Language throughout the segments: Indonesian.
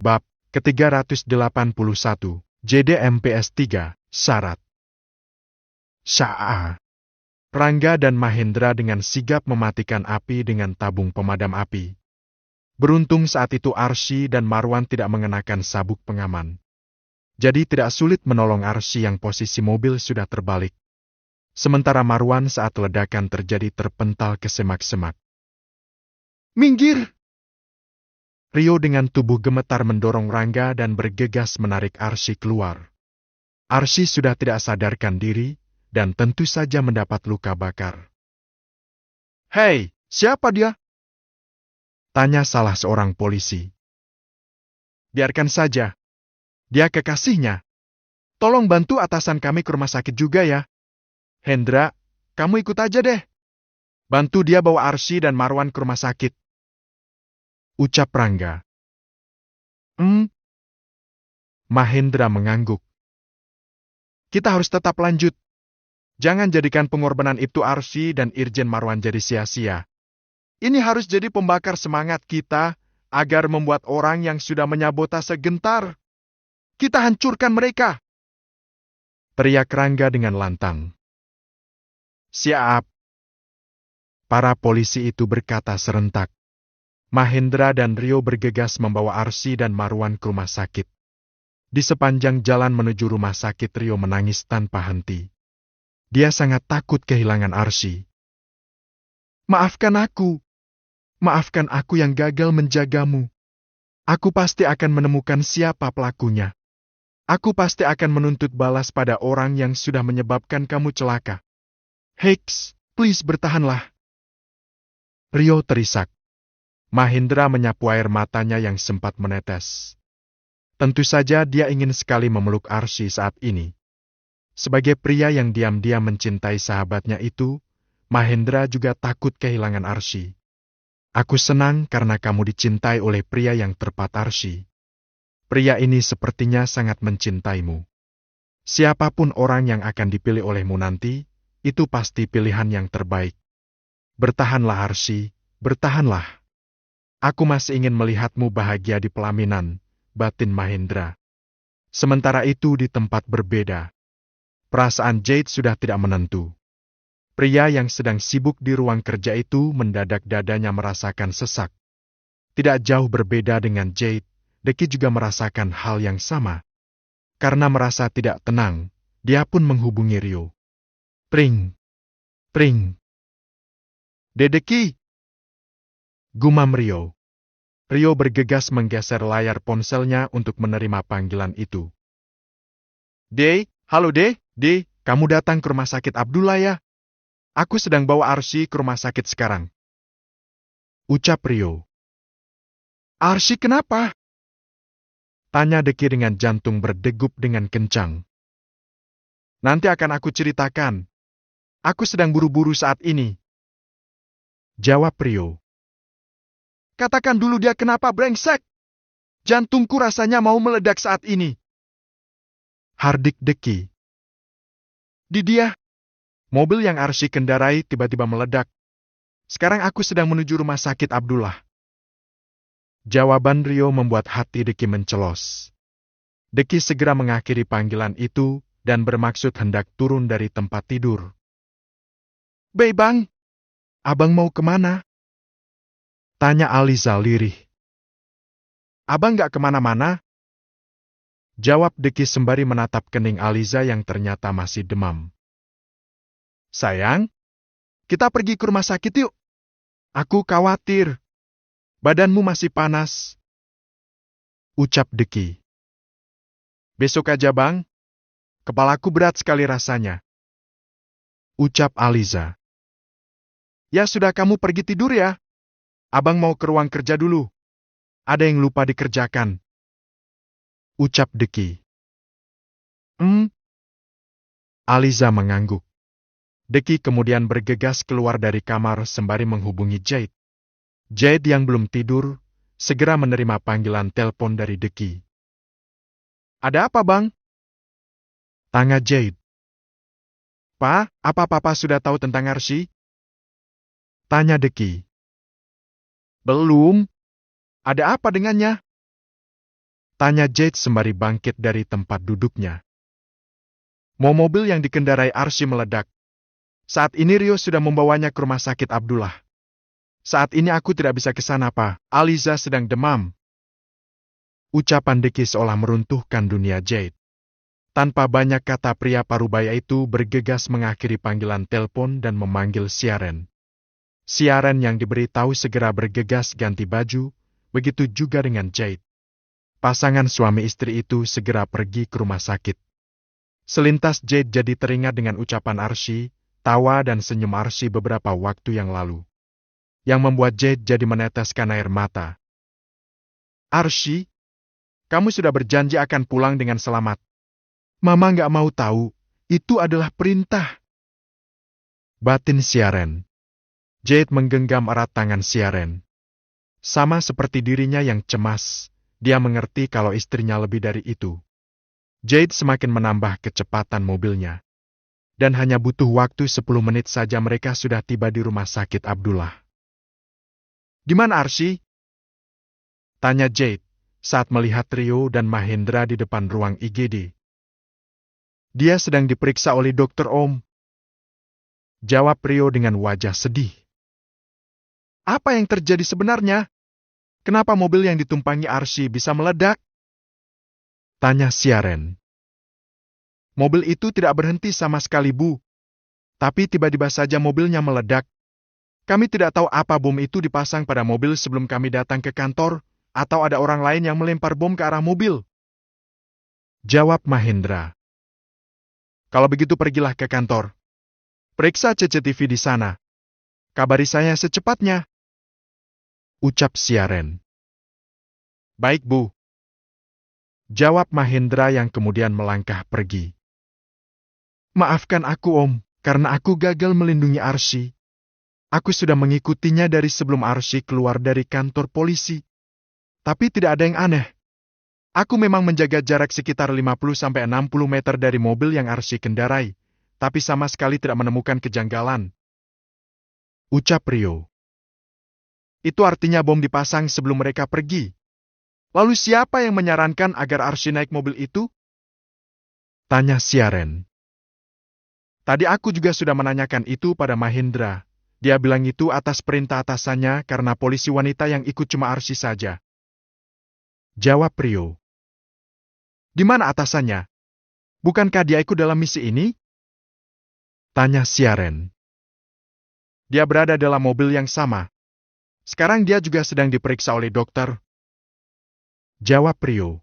Bab ke-381, JDMPS 3, Syarat. Syaa. Rangga dan Mahendra dengan sigap mematikan api dengan tabung pemadam api. Beruntung saat itu Arsy dan Marwan tidak mengenakan sabuk pengaman. Jadi tidak sulit menolong Arsy yang posisi mobil sudah terbalik. Sementara Marwan saat ledakan terjadi terpental ke semak-semak. Minggir! Rio dengan tubuh gemetar mendorong Rangga dan bergegas menarik Arsy keluar. Arsy sudah tidak sadarkan diri, dan tentu saja mendapat luka bakar. Hei, siapa dia? Tanya salah seorang polisi. Biarkan saja. Dia kekasihnya. Tolong bantu atasan kami ke rumah sakit juga ya. Hendra, kamu ikut aja deh. Bantu dia bawa Arsy dan Marwan ke rumah sakit. Ucap Rangga. Mahendra mengangguk. Kita harus tetap lanjut. Jangan jadikan pengorbanan Ibtu Arsy dan Irjen Marwan jadi sia-sia. Ini harus jadi pembakar semangat kita, agar membuat orang yang sudah menyabotase gentar. Kita hancurkan mereka. Teriak Rangga dengan lantang. Siap. Para polisi itu berkata serentak. Mahendra dan Rio bergegas membawa Arsy dan Marwan ke rumah sakit. Di sepanjang jalan menuju rumah sakit Rio menangis tanpa henti. Dia sangat takut kehilangan Arsy. Maafkan aku. Maafkan aku yang gagal menjagamu. Aku pasti akan menemukan siapa pelakunya. Aku pasti akan menuntut balas pada orang yang sudah menyebabkan kamu celaka. Heks, please bertahanlah. Rio terisak. Mahendra menyapu air matanya yang sempat menetes. Tentu saja dia ingin sekali memeluk Arsy saat ini. Sebagai pria yang diam-diam mencintai sahabatnya itu, Mahendra juga takut kehilangan Arsy. Aku senang karena kamu dicintai oleh pria yang tepat, Arsy. Pria ini sepertinya sangat mencintaimu. Siapapun orang yang akan dipilih olehmu nanti, itu pasti pilihan yang terbaik. Bertahanlah, Arsy, bertahanlah. Aku masih ingin melihatmu bahagia di pelaminan, batin Mahendra. Sementara itu di tempat berbeda. Perasaan Jade sudah tidak menentu. Pria yang sedang sibuk di ruang kerja itu mendadak dadanya merasakan sesak. Tidak jauh berbeda dengan Jade, Deki juga merasakan hal yang sama. Karena merasa tidak tenang, dia pun menghubungi Rio. Pring! Pring! Dedeki! Gumam Rio. Rio bergegas menggeser layar ponselnya untuk menerima panggilan itu. Halo De, kamu datang ke rumah sakit Abdullah ya? Aku sedang bawa Arsy ke rumah sakit sekarang. Ucap Rio. Arsy kenapa? Tanya Deki dengan jantung berdegup dengan kencang. Nanti akan aku ceritakan. Aku sedang buru-buru saat ini. Jawab Rio. Katakan dulu dia kenapa, brengsek? Jantungku rasanya mau meledak saat ini. Hardik Deki. Di dia. Mobil yang Arsy kendarai tiba-tiba meledak. Sekarang aku sedang menuju rumah sakit Abdullah. Jawaban Rio membuat hati Deki mencelos. Deki segera mengakhiri panggilan itu dan bermaksud hendak turun dari tempat tidur. Bang, abang mau kemana? Tanya Aliza lirih. Abang gak kemana-mana? Jawab Deki sembari menatap kening Aliza yang ternyata masih demam. Sayang, kita pergi ke rumah sakit yuk. Aku khawatir. Badanmu masih panas. Ucap Deki. Besok aja bang. Kepalaku berat sekali rasanya. Ucap Aliza. Ya sudah kamu pergi tidur ya. Abang mau ke ruang kerja dulu. Ada yang lupa dikerjakan. Ucap Deki. Aliza mengangguk. Deki kemudian bergegas keluar dari kamar sembari menghubungi Jade. Jade yang belum tidur, segera menerima panggilan telepon dari Deki. Ada apa bang? Tanya Jade. Pa, apa papa sudah tahu tentang Arsy? Tanya Deki. Belum. Ada apa dengannya? Tanya Jade sembari bangkit dari tempat duduknya. Mau mobil yang dikendarai Arsy meledak. Saat ini Rio sudah membawanya ke rumah sakit Abdullah. Saat ini aku tidak bisa ke sana, Pak. Aliza sedang demam. Ucapan Deki seolah meruntuhkan dunia Jade. Tanpa banyak kata pria parubaya itu bergegas mengakhiri panggilan telepon dan memanggil Siaren. Siaren yang diberitahu segera bergegas ganti baju, begitu juga dengan Jade. Pasangan suami istri itu segera pergi ke rumah sakit. Selintas Jade jadi teringat dengan ucapan Arsy, tawa dan senyum Arsy beberapa waktu yang lalu. Yang membuat Jade jadi meneteskan air mata. Arsy, kamu sudah berjanji akan pulang dengan selamat. Mama nggak mau tahu, itu adalah perintah. Batin Siaren. Jade menggenggam erat tangan Siaren. Sama seperti dirinya yang cemas, dia mengerti kalau istrinya lebih dari itu. Jade semakin menambah kecepatan mobilnya. Dan hanya butuh waktu 10 menit saja mereka sudah tiba di rumah sakit Abdullah. Di mana Arsy? Tanya Jade saat melihat Rio dan Mahendra di depan ruang IGD. Dia sedang diperiksa oleh dokter Om. Jawab Rio dengan wajah sedih. Apa yang terjadi sebenarnya? Kenapa mobil yang ditumpangi Arsy bisa meledak? Tanya Siaren. Mobil itu tidak berhenti sama sekali, Bu. Tapi tiba-tiba saja mobilnya meledak. Kami tidak tahu apa bom itu dipasang pada mobil sebelum kami datang ke kantor, atau ada orang lain yang melempar bom ke arah mobil. Jawab Mahendra. Kalau begitu pergilah ke kantor. Periksa CCTV di sana. Kabari saya secepatnya. Ucap Siaren. Baik, Bu. Jawab Mahendra yang kemudian melangkah pergi. Maafkan aku, Om, karena aku gagal melindungi Arsy. Aku sudah mengikutinya dari sebelum Arsy keluar dari kantor polisi. Tapi tidak ada yang aneh. Aku memang menjaga jarak sekitar 50-60 meter dari mobil yang Arsy kendarai, tapi sama sekali tidak menemukan kejanggalan. Ucap Rio. Itu artinya bom dipasang sebelum mereka pergi. Lalu siapa yang menyarankan agar Arsy naik mobil itu? Tanya Siaren. Tadi aku juga sudah menanyakan itu pada Mahendra. Dia bilang itu atas perintah atasannya karena polisi wanita yang ikut cuma Arsy saja. Jawab Rio. Di mana atasannya? Bukankah dia ikut dalam misi ini? Tanya Siaren. Dia berada dalam mobil yang sama. Sekarang dia juga sedang diperiksa oleh dokter. Jawab Rio.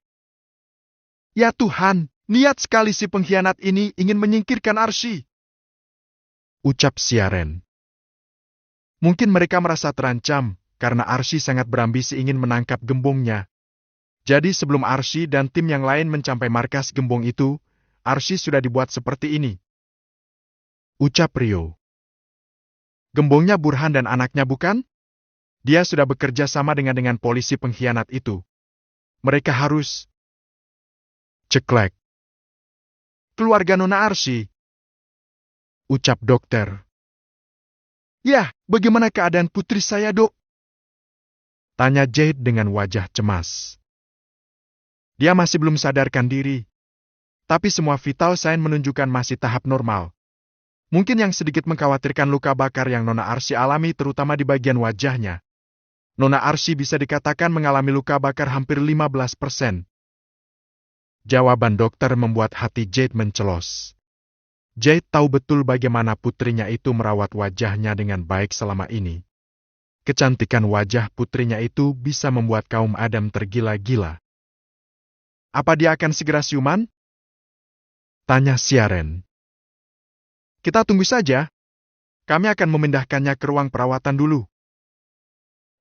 Ya Tuhan, niat sekali si pengkhianat ini ingin menyingkirkan Arsy. Ucap Siaren. Mungkin mereka merasa terancam, karena Arsy sangat berambisi ingin menangkap gembongnya. Jadi sebelum Arsy dan tim yang lain mencapai markas gembong itu, Arsy sudah dibuat seperti ini. Ucap Rio. Gembongnya Burhan dan anaknya bukan? Dia sudah bekerja sama dengan polisi pengkhianat itu. Mereka harus... Ceklek. Keluarga Nona Arsy. Ucap dokter. Ya, bagaimana keadaan putri saya, Dok? Tanya Jade dengan wajah cemas. Dia masih belum sadarkan diri. Tapi semua vital sign menunjukkan masih tahap normal. Mungkin yang sedikit mengkhawatirkan luka bakar yang Nona Arsy alami terutama di bagian wajahnya. Nona Arsy bisa dikatakan mengalami luka bakar hampir 15%. Jawaban dokter membuat hati Jade mencelos. Jade tahu betul bagaimana putrinya itu merawat wajahnya dengan baik selama ini. Kecantikan wajah putrinya itu bisa membuat kaum Adam tergila-gila. Apa dia akan segera siuman? Tanya Siaren. Kita tunggu saja. Kami akan memindahkannya ke ruang perawatan dulu.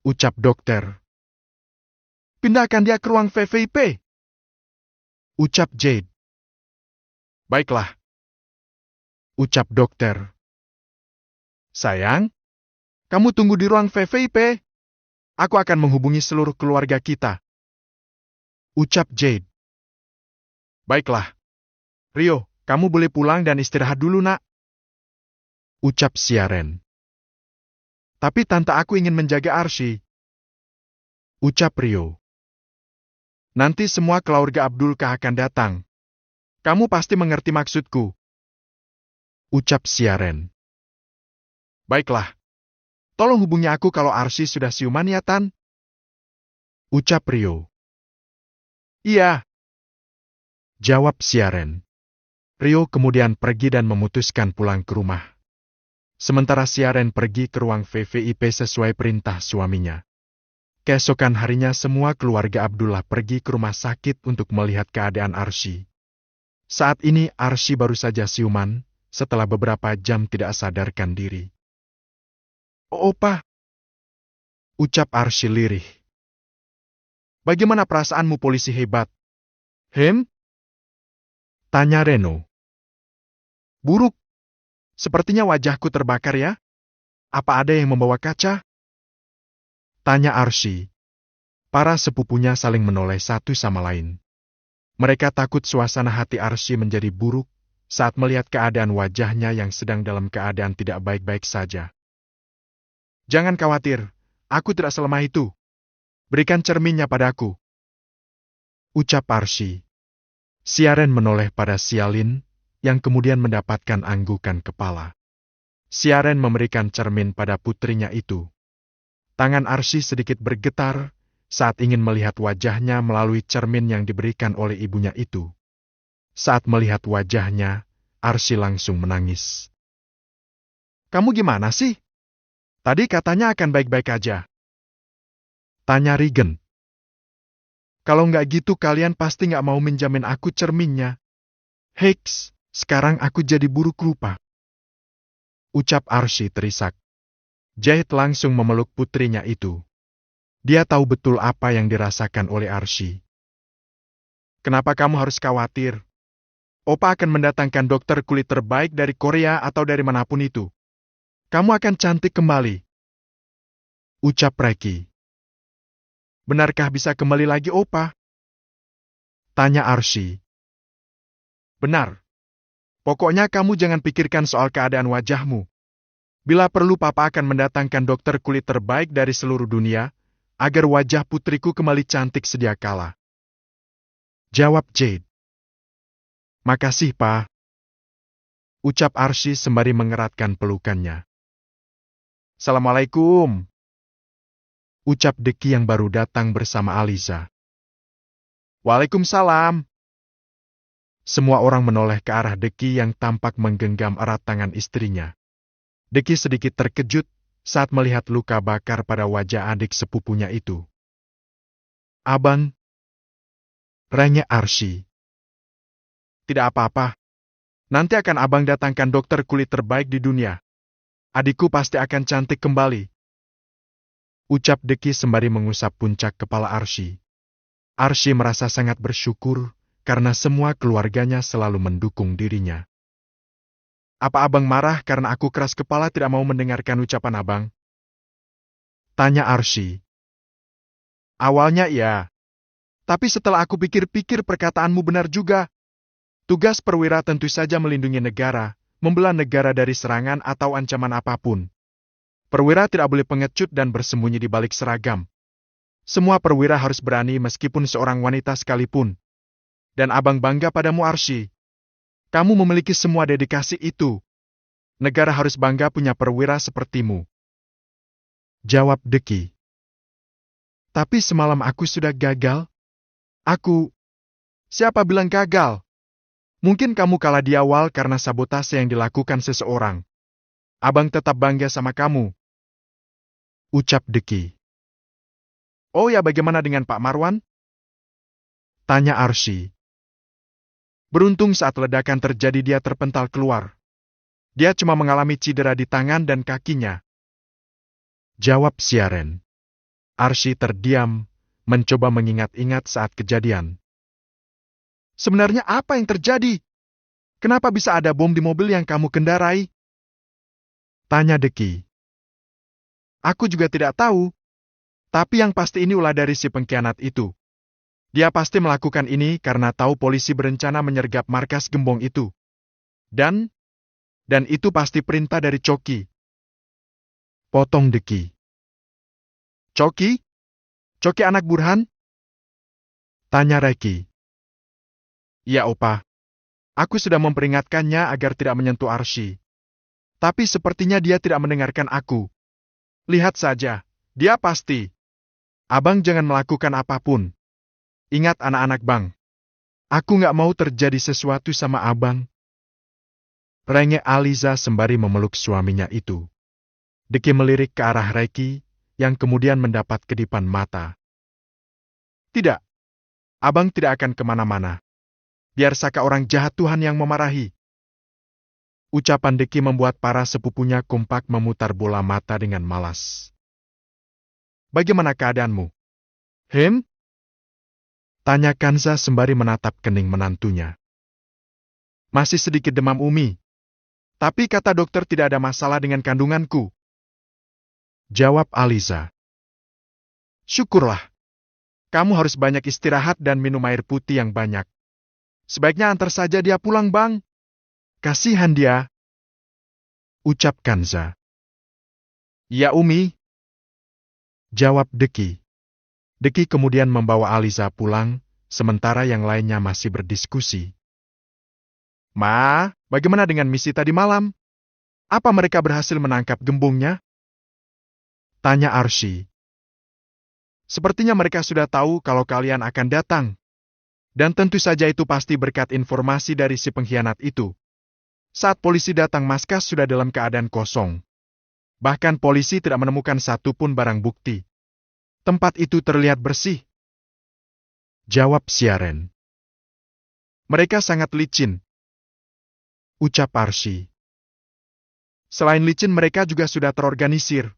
Ucap dokter. Pindahkan dia ke ruang VVIP. Ucap Jade. Baiklah. Ucap dokter. Sayang, kamu tunggu di ruang VVIP. Aku akan menghubungi seluruh keluarga kita. Ucap Jade. Baiklah. Rio, kamu boleh pulang dan istirahat dulu, Nak. Ucap Siaren. Tapi tante aku ingin menjaga Arsy. Ucap Rio. Nanti semua keluarga Abdulkah akan datang. Kamu pasti mengerti maksudku. Ucap Siaren. Baiklah. Tolong hubungi aku kalau Arsy sudah siuman ya, Tan. Ucap Rio. Iya. Jawab Siaren. Rio kemudian pergi dan memutuskan pulang ke rumah. Sementara Siaren pergi ke ruang VVIP sesuai perintah suaminya. Keesokan harinya semua keluarga Abdullah pergi ke rumah sakit untuk melihat keadaan Arsy. Saat ini Arsy baru saja siuman, setelah beberapa jam tidak sadarkan diri. Opa, ucap Arsy lirih. Bagaimana perasaanmu, polisi hebat? Tanya Reno. Buruk. Sepertinya wajahku terbakar ya? Apa ada yang membawa kaca? Tanya Arsy. Para sepupunya saling menoleh satu sama lain. Mereka takut suasana hati Arsy menjadi buruk saat melihat keadaan wajahnya yang sedang dalam keadaan tidak baik-baik saja. Jangan khawatir, aku tidak selemah itu. Berikan cerminnya padaku. Ucap Arsy. Siaren menoleh pada Sialin, yang kemudian mendapatkan anggukan kepala. Siaren memberikan cermin pada putrinya itu. Tangan Arsy sedikit bergetar saat ingin melihat wajahnya melalui cermin yang diberikan oleh ibunya itu. Saat melihat wajahnya, Arsy langsung menangis. Kamu gimana sih? Tadi katanya akan baik-baik aja. Tanya Regan. Kalau nggak gitu kalian pasti nggak mau menjamin aku cerminnya. Heeks, sekarang aku jadi buruk rupa. Ucap Arsy terisak. Jahit langsung memeluk putrinya itu. Dia tahu betul apa yang dirasakan oleh Arsy. Kenapa kamu harus khawatir? Opa akan mendatangkan dokter kulit terbaik dari Korea atau dari manapun itu. Kamu akan cantik kembali. Ucap Reki. Benarkah bisa kembali lagi, Opa? Tanya Arsy. Benar. Pokoknya kamu jangan pikirkan soal keadaan wajahmu. Bila perlu Papa akan mendatangkan dokter kulit terbaik dari seluruh dunia, agar wajah putriku kembali cantik sedia kala. Jawab Jade. Makasih, Pa. Ucap Arsy sembari mengeratkan pelukannya. Assalamualaikum. Ucap Deki yang baru datang bersama Aliza. Waalaikumsalam. Semua orang menoleh ke arah Deki yang tampak menggenggam erat tangan istrinya. Deki sedikit terkejut saat melihat luka bakar pada wajah adik sepupunya itu. Abang, rengek Arsy. Tidak apa-apa. Nanti akan abang datangkan dokter kulit terbaik di dunia. Adikku pasti akan cantik kembali. Ucap Deki sembari mengusap puncak kepala Arsy. Arsy merasa sangat bersyukur karena semua keluarganya selalu mendukung dirinya. Apa abang marah karena aku keras kepala tidak mau mendengarkan ucapan abang? Tanya Arsy. Awalnya iya. Tapi setelah aku pikir-pikir perkataanmu benar juga. Tugas perwira tentu saja melindungi negara, membela negara dari serangan atau ancaman apapun. Perwira tidak boleh pengecut dan bersembunyi di balik seragam. Semua perwira harus berani meskipun seorang wanita sekalipun. Dan abang bangga padamu, Arsy. Kamu memiliki semua dedikasi itu. Negara harus bangga punya perwira sepertimu. Jawab Deki. Tapi semalam aku sudah gagal. Siapa bilang gagal? Mungkin kamu kalah di awal karena sabotase yang dilakukan seseorang. Abang tetap bangga sama kamu. Ucap Deki. Oh ya, bagaimana dengan Pak Marwan? Tanya Arsy. Beruntung saat ledakan terjadi dia terpental keluar. Dia cuma mengalami cedera di tangan dan kakinya. Jawab Siaren. Arsy terdiam, mencoba mengingat-ingat saat kejadian. Sebenarnya apa yang terjadi? Kenapa bisa ada bom di mobil yang kamu kendarai? Tanya Deki. Aku juga tidak tahu. Tapi yang pasti ini ulah dari si pengkhianat itu. Dia pasti melakukan ini karena tahu polisi berencana menyergap markas gembong itu. Dan itu pasti perintah dari Coki. Potong Deki. Coki? Coki anak Burhan? Tanya Reki. Iya opa, aku sudah memperingatkannya agar tidak menyentuh Arsy. Tapi sepertinya dia tidak mendengarkan aku. Lihat saja, dia pasti. Abang jangan melakukan apapun. Ingat anak-anak bang. Aku nggak mau terjadi sesuatu sama abang. Rengek Aliza sembari memeluk suaminya itu. Deki melirik ke arah Reki, yang kemudian mendapat kedipan mata. Tidak, abang tidak akan kemana-mana. Biar saka orang jahat Tuhan yang memarahi. Ucapan Deki membuat para sepupunya kompak memutar bola mata dengan malas. Bagaimana keadaanmu? Hem? Tanya Kanza sembari menatap kening menantunya. Masih sedikit demam Umi. Tapi kata dokter tidak ada masalah dengan kandunganku. Jawab Aliza. Syukurlah. Kamu harus banyak istirahat dan minum air putih yang banyak. Sebaiknya antar saja dia pulang, Bang. Kasihan dia. Ucap Kanza. Ya, Umi. Jawab Deki. Deki kemudian membawa Aliza pulang, sementara yang lainnya masih berdiskusi. Ma, bagaimana dengan misi tadi malam? Apa mereka berhasil menangkap gembongnya? Tanya Arsy. Sepertinya mereka sudah tahu kalau kalian akan datang. Dan tentu saja itu pasti berkat informasi dari si pengkhianat itu. Saat polisi datang, markas sudah dalam keadaan kosong. Bahkan polisi tidak menemukan satupun barang bukti. Tempat itu terlihat bersih. Jawab Siaren. Mereka sangat licin. Ucap Arsy. Selain licin, mereka juga sudah terorganisir.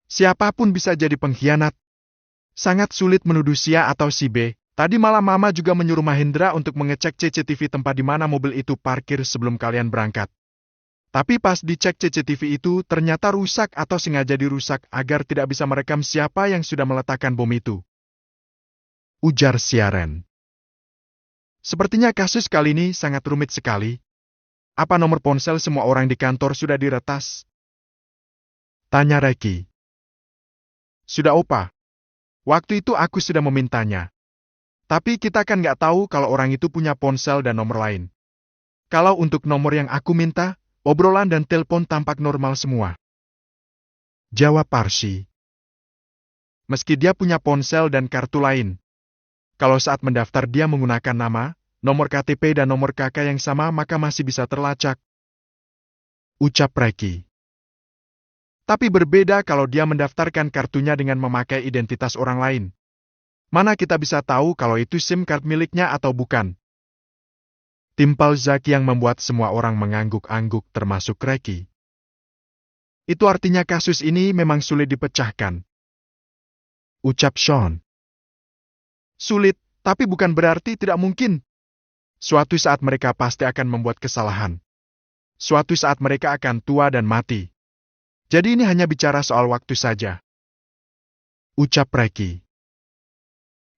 Siapapun bisa jadi pengkhianat. Sangat sulit menuduh si A atau si B. Tadi malam Mama juga menyuruh Mahendra untuk mengecek CCTV tempat di mana mobil itu parkir sebelum kalian berangkat. Tapi pas dicek CCTV itu ternyata rusak atau sengaja dirusak agar tidak bisa merekam siapa yang sudah meletakkan bom itu. Ujar Siaren. Sepertinya kasus kali ini sangat rumit sekali. Apa nomor ponsel semua orang di kantor sudah diretas? Tanya Reki. Sudah opa. Waktu itu aku sudah memintanya. Tapi kita kan nggak tahu kalau orang itu punya ponsel dan nomor lain. Kalau untuk nomor yang aku minta, obrolan dan telepon tampak normal semua. Jawab Arsy. Meski dia punya ponsel dan kartu lain. Kalau saat mendaftar dia menggunakan nama, nomor KTP dan nomor KK yang sama maka masih bisa terlacak. Ucap Reki. Tapi berbeda kalau dia mendaftarkan kartunya dengan memakai identitas orang lain. Mana kita bisa tahu kalau itu SIM card miliknya atau bukan? Timpal Zaki yang membuat semua orang mengangguk-angguk termasuk Reki. Itu artinya kasus ini memang sulit dipecahkan. Ucap Sean. Sulit, tapi bukan berarti tidak mungkin. Suatu saat mereka pasti akan membuat kesalahan. Suatu saat mereka akan tua dan mati. Jadi ini hanya bicara soal waktu saja. Ucap Reki.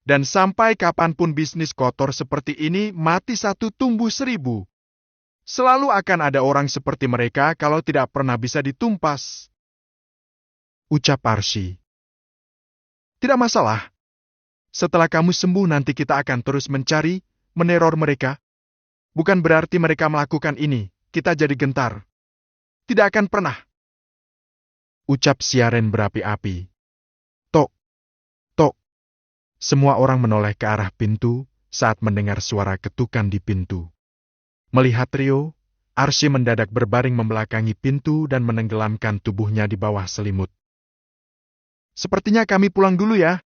Dan sampai kapanpun bisnis kotor seperti ini mati satu tumbuh seribu. Selalu akan ada orang seperti mereka kalau tidak pernah bisa ditumpas. Ucap Arsy. Tidak masalah. Setelah kamu sembuh nanti kita akan terus mencari, meneror mereka. Bukan berarti mereka melakukan ini, kita jadi gentar. Tidak akan pernah. Ucap Siaren berapi-api. Tok. Tok. Semua orang menoleh ke arah pintu saat mendengar suara ketukan di pintu. Melihat Rio, Arsy mendadak berbaring membelakangi pintu dan menenggelamkan tubuhnya di bawah selimut. Sepertinya kami pulang dulu ya.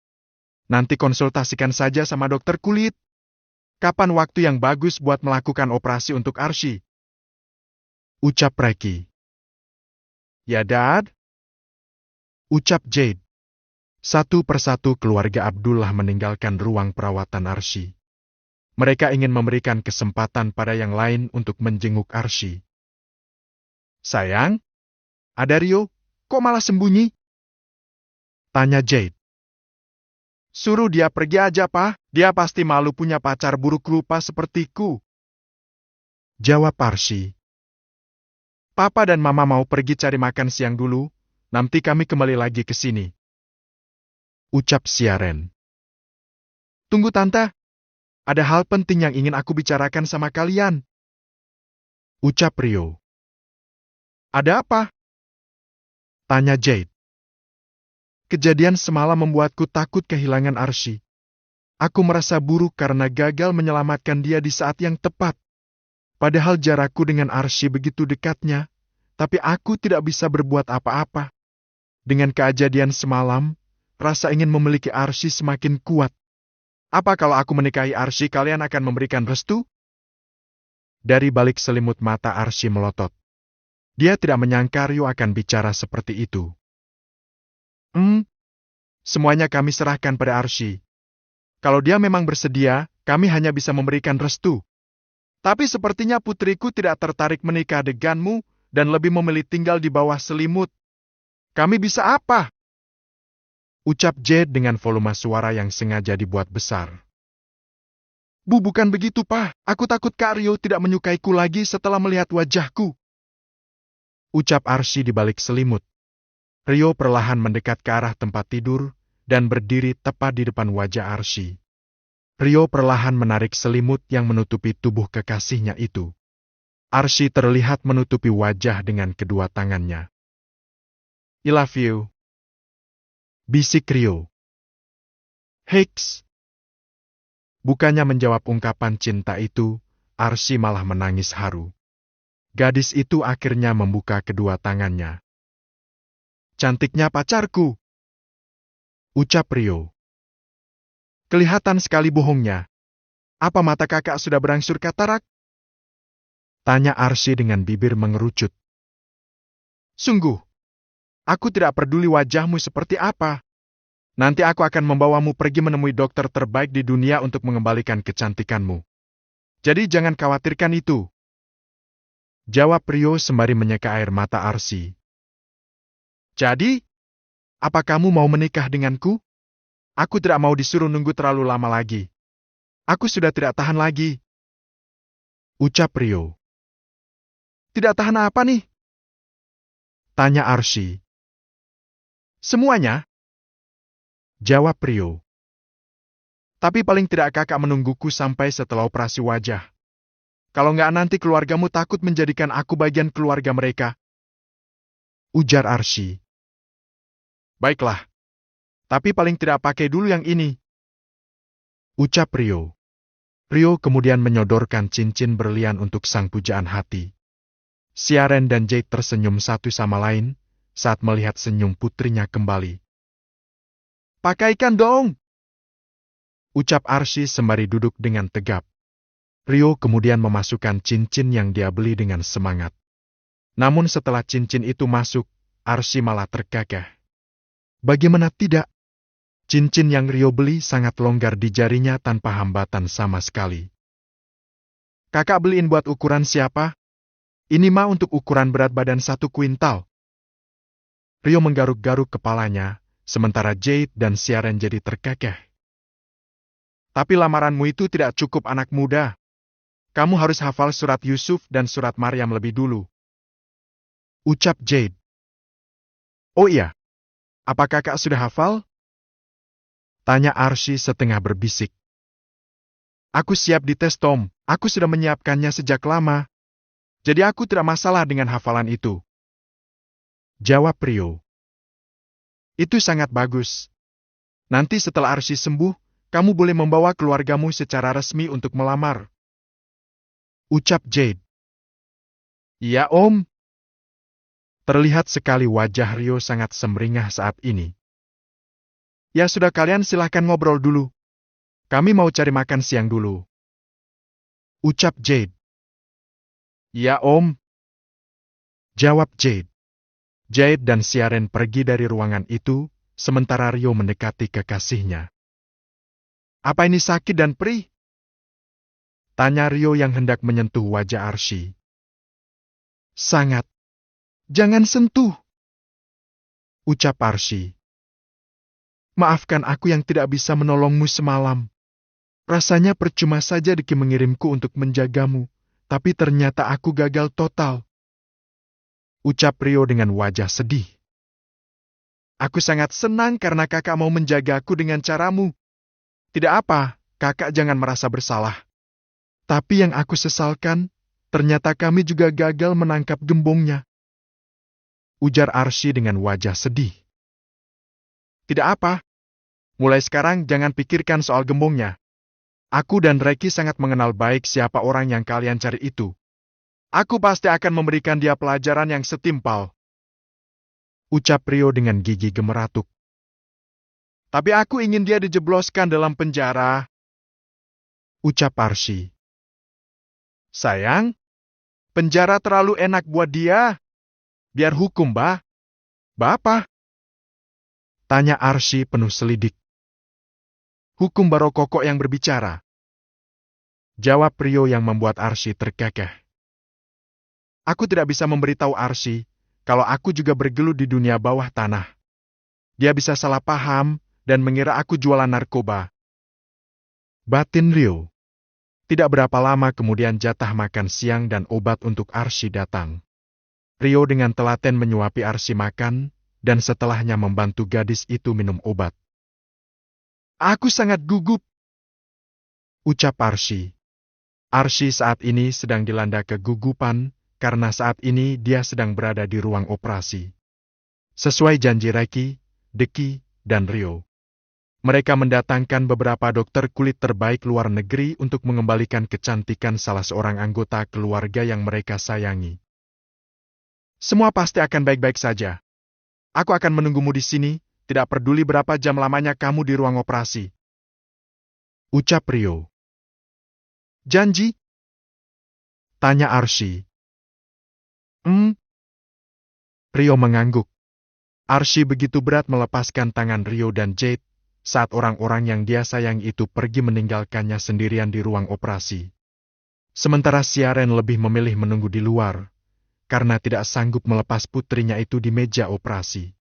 Nanti konsultasikan saja sama dokter kulit. Kapan waktu yang bagus buat melakukan operasi untuk Arsy? Ucap Reki. Ya, Dad. Ucap Jade. Satu persatu keluarga Abdullah meninggalkan ruang perawatan Arsy. Mereka ingin memberikan kesempatan pada yang lain untuk menjenguk Arsy. Sayang, ada Rio, kok malah sembunyi? Tanya Jade. Suruh dia pergi aja, Pak. Dia pasti malu punya pacar buruk rupa sepertiku. Jawab Arsy. Papa dan Mama mau pergi cari makan siang dulu, nanti kami kembali lagi ke sini. Ucap Siaren. Tunggu Tante, Ada hal penting yang ingin aku bicarakan sama kalian. Ucap Rio. Ada apa? Tanya Jade. Kejadian semalam membuatku takut kehilangan Arsy. Aku merasa buruk karena gagal menyelamatkan dia di saat yang tepat. Padahal jarakku dengan Arsy begitu dekatnya, tapi aku tidak bisa berbuat apa-apa. Dengan kejadian semalam, rasa ingin memiliki Arsy semakin kuat. Apa kalau aku menikahi Arsy, kalian akan memberikan restu? Dari balik selimut mata Arsy melotot. Dia tidak menyangka Rio akan bicara seperti itu. Semuanya kami serahkan pada Arsy. Kalau dia memang bersedia, kami hanya bisa memberikan restu. Tapi sepertinya putriku tidak tertarik menikah denganmu dan lebih memilih tinggal di bawah selimut. Kami bisa apa? Ucap Jade dengan volume suara yang sengaja dibuat besar. Bu, bukan begitu, Pak. Aku takut Kak Rio tidak menyukaiku lagi setelah melihat wajahku. Ucap Arsy di balik selimut. Rio perlahan mendekat ke arah tempat tidur dan berdiri tepat di depan wajah Arsy. Rio perlahan menarik selimut yang menutupi tubuh kekasihnya itu. Arsy terlihat menutupi wajah dengan kedua tangannya. I love you. Bisik Rio. Hiks. Bukannya menjawab ungkapan cinta itu, Arsy malah menangis haru. Gadis itu akhirnya membuka kedua tangannya. Cantiknya pacarku. Ucap Rio. Kelihatan sekali bohongnya. Apa mata kakak sudah berangsur katarak? Tanya Arsy dengan bibir mengerucut. Sungguh. Aku tidak peduli wajahmu seperti apa. Nanti aku akan membawamu pergi menemui dokter terbaik di dunia untuk mengembalikan kecantikanmu. Jadi jangan khawatirkan itu. Jawab Rio sembari menyeka air mata Arsy. Jadi, apa kamu mau menikah denganku? Aku tidak mau disuruh nunggu terlalu lama lagi. Aku sudah tidak tahan lagi. Ucap Rio. Tidak tahan apa nih? Tanya Arsy. Semuanya. Jawab Rio. Tapi paling tidak kakak menungguku sampai setelah operasi wajah. Kalau nggak nanti keluargamu takut menjadikan aku bagian keluarga mereka. Ujar Arsy. Baiklah. Tapi paling tidak pakai dulu yang ini. Ucap Rio. Rio kemudian menyodorkan cincin berlian untuk sang pujaan hati. Siaren dan Jade tersenyum satu sama lain saat melihat senyum putrinya kembali. Pakaikan dong! Ucap Arsy sembari duduk dengan tegap. Rio kemudian memasukkan cincin yang dia beli dengan semangat. Namun setelah cincin itu masuk, Arsy malah tergagah. Bagaimana tidak? Cincin yang Rio beli sangat longgar di jarinya tanpa hambatan sama sekali. Kakak beliin buat ukuran siapa? Ini mah untuk ukuran berat badan 1 kuintal. Rio menggaruk-garuk kepalanya, sementara Jade dan Siaren jadi tergagah. Tapi lamaranmu itu tidak cukup anak muda. Kamu harus hafal surat Yusuf dan surat Maryam lebih dulu. Ucap Jade. Oh iya. Apa kakak sudah hafal? Tanya Arsy setengah berbisik. Aku siap dites Tom, aku sudah menyiapkannya sejak lama. Jadi aku tidak masalah dengan hafalan itu. Jawab Rio. Itu sangat bagus. Nanti setelah Arsy sembuh, kamu boleh membawa keluargamu secara resmi untuk melamar. Ucap Jade. Iya Om. Terlihat sekali wajah Rio sangat semringah saat ini. Ya sudah kalian silahkan ngobrol dulu. Kami mau cari makan siang dulu. Ucap Jade. Ya Om. Jawab Jade. Jade dan Siaren pergi dari ruangan itu, sementara Rio mendekati kekasihnya. Apa ini sakit dan perih? Tanya Rio yang hendak menyentuh wajah Arsy. Sangat. Jangan sentuh. Ucap Arsy. Maafkan aku yang tidak bisa menolongmu semalam. Rasanya percuma saja Diki mengirimku untuk menjagamu, tapi ternyata aku gagal total. Ucap Rio dengan wajah sedih. Aku sangat senang karena kakak mau menjagaku dengan caramu. Tidak apa, kakak jangan merasa bersalah. Tapi yang aku sesalkan, ternyata kami juga gagal menangkap gembongnya. Ujar Arsy dengan wajah sedih. Tidak apa. Mulai sekarang jangan pikirkan soal gembongnya. Aku dan Reki sangat mengenal baik siapa orang yang kalian cari itu. Aku pasti akan memberikan dia pelajaran yang setimpal. Ucap Rio dengan gigi gemeratuk. Tapi aku ingin dia dijebloskan dalam penjara. Ucap Arsy. Sayang, penjara terlalu enak buat dia. Biar hukum, Bapak. Tanya Arsy penuh selidik. Hukum Barokoko yang berbicara. Jawab Rio yang membuat Arsy terkekeh. Aku tidak bisa memberitahu Arsy kalau aku juga bergelut di dunia bawah tanah. Dia bisa salah paham dan mengira aku jualan narkoba. Batin Rio. Tidak berapa lama kemudian jatah makan siang dan obat untuk Arsy datang. Rio dengan telaten menyuapi Arsy makan, dan setelahnya membantu gadis itu minum obat. Aku sangat gugup, ucap Arsy. Arsy saat ini sedang dilanda kegugupan, karena saat ini dia sedang berada di ruang operasi. Sesuai janji Reki, Deki, dan Rio. Mereka mendatangkan beberapa dokter kulit terbaik luar negeri untuk mengembalikan kecantikan salah seorang anggota keluarga yang mereka sayangi. Semua pasti akan baik-baik saja. Aku akan menunggumu di sini, tidak peduli berapa jam lamanya kamu di ruang operasi. Ucap Rio. Janji? Tanya Arsy. Rio mengangguk. Arsy begitu berat melepaskan tangan Rio dan Jade saat orang-orang yang dia sayang itu pergi meninggalkannya sendirian di ruang operasi. Sementara Siaren lebih memilih menunggu di luar, karena tidak sanggup melepas putrinya itu di meja operasi.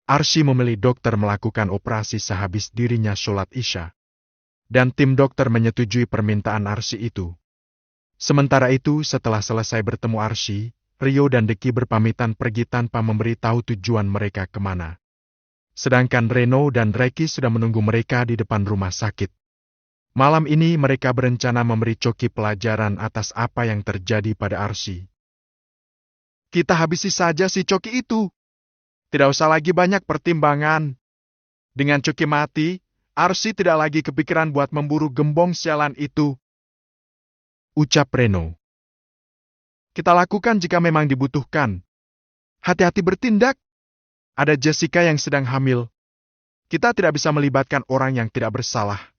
Arsy memilih dokter melakukan operasi sehabis dirinya sholat Isya. Dan tim dokter menyetujui permintaan Arsy itu. Sementara itu, setelah selesai bertemu Arsy, Rio dan Deki berpamitan pergi tanpa memberitahu tujuan mereka kemana. Sedangkan Reno dan Reki sudah menunggu mereka di depan rumah sakit. Malam ini mereka berencana memberi Coki pelajaran atas apa yang terjadi pada Arsy. Kita habisi saja si Coki itu. Tidak usah lagi banyak pertimbangan. Dengan Coki mati, Arsy tidak lagi kepikiran buat memburu gembong sialan itu. Ucap Reno. Kita lakukan jika memang dibutuhkan. Hati-hati bertindak. Ada Jessica yang sedang hamil. Kita tidak bisa melibatkan orang yang tidak bersalah.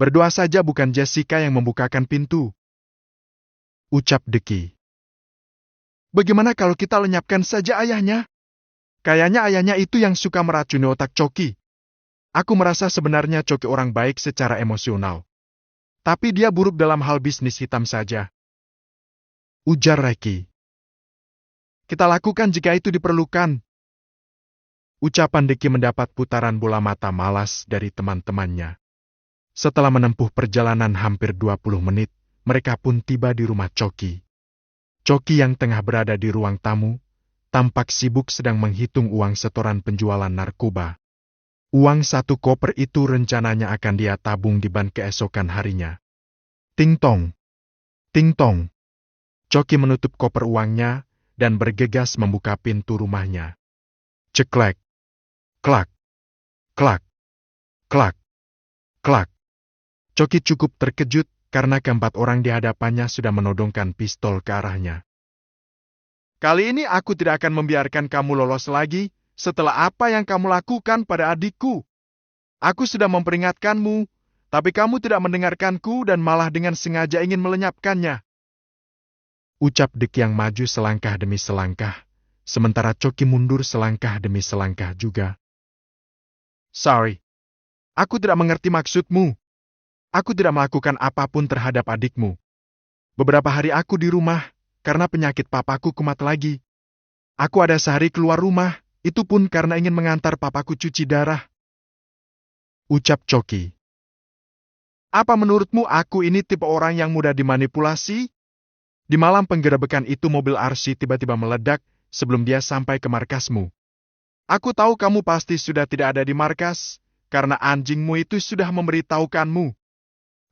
Berdoa saja bukan Jessica yang membukakan pintu. Ucap Deki. Bagaimana kalau kita lenyapkan saja ayahnya? Kayaknya ayahnya itu yang suka meracuni otak Coki. Aku merasa sebenarnya Coki orang baik secara emosional. Tapi dia buruk dalam hal bisnis hitam saja. Ujar Reki. Kita lakukan jika itu diperlukan. Ucapan Deki mendapat putaran bola mata malas dari teman-temannya. Setelah menempuh perjalanan hampir 20 menit, mereka pun tiba di rumah Coki. Coki yang tengah berada di ruang tamu, tampak sibuk sedang menghitung uang setoran penjualan narkoba. Uang 1 koper itu rencananya akan dia tabung di ban keesokan harinya. Ting tong. Ting tong. Coki menutup koper uangnya dan bergegas membuka pintu rumahnya. Ceklek. Klak. Klak. Klak. Klak. Coki cukup terkejut karena keempat orang di hadapannya sudah menodongkan pistol ke arahnya. Kali ini aku tidak akan membiarkan kamu lolos lagi setelah apa yang kamu lakukan pada adikku. Aku sudah memperingatkanmu, tapi kamu tidak mendengarkanku dan malah dengan sengaja ingin melenyapkannya. Ucap Deki yang maju selangkah demi selangkah, sementara Coki mundur selangkah demi selangkah juga. Sorry, aku tidak mengerti maksudmu. Aku tidak melakukan apapun terhadap adikmu. Beberapa hari aku di rumah, karena penyakit papaku kumat lagi. Aku ada sehari keluar rumah, itu pun karena ingin mengantar papaku cuci darah. Ucap Coki. Apa menurutmu aku ini tipe orang yang mudah dimanipulasi? Di malam penggerebekan itu mobil Arsy tiba-tiba meledak sebelum dia sampai ke markasmu. Aku tahu kamu pasti sudah tidak ada di markas, karena anjingmu itu sudah memberitahukanmu.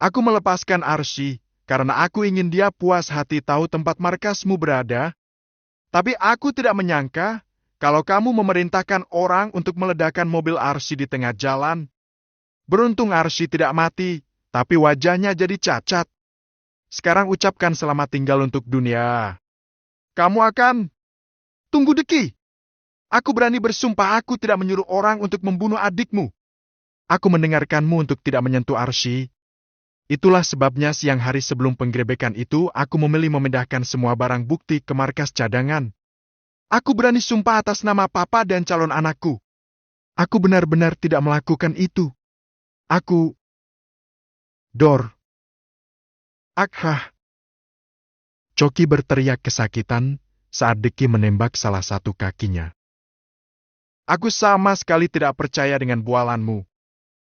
Aku melepaskan Arsy karena aku ingin dia puas hati tahu tempat markasmu berada. Tapi aku tidak menyangka kalau kamu memerintahkan orang untuk meledakkan mobil Arsy di tengah jalan. Beruntung Arsy tidak mati, tapi wajahnya jadi cacat. Sekarang ucapkan selamat tinggal untuk dunia. Kamu akan... Tunggu, Deki. Aku berani bersumpah aku tidak menyuruh orang untuk membunuh adikmu. Aku mendengarkanmu untuk tidak menyentuh Arsy. Itulah sebabnya siang hari sebelum penggerebekan itu aku memilih memindahkan semua barang bukti ke markas cadangan. Aku berani sumpah atas nama papa dan calon anakku. Aku benar-benar tidak melakukan itu. Aku... Dor. Akhah. Coki berteriak kesakitan saat Deki menembak salah satu kakinya. Aku sama sekali tidak percaya dengan bualanmu.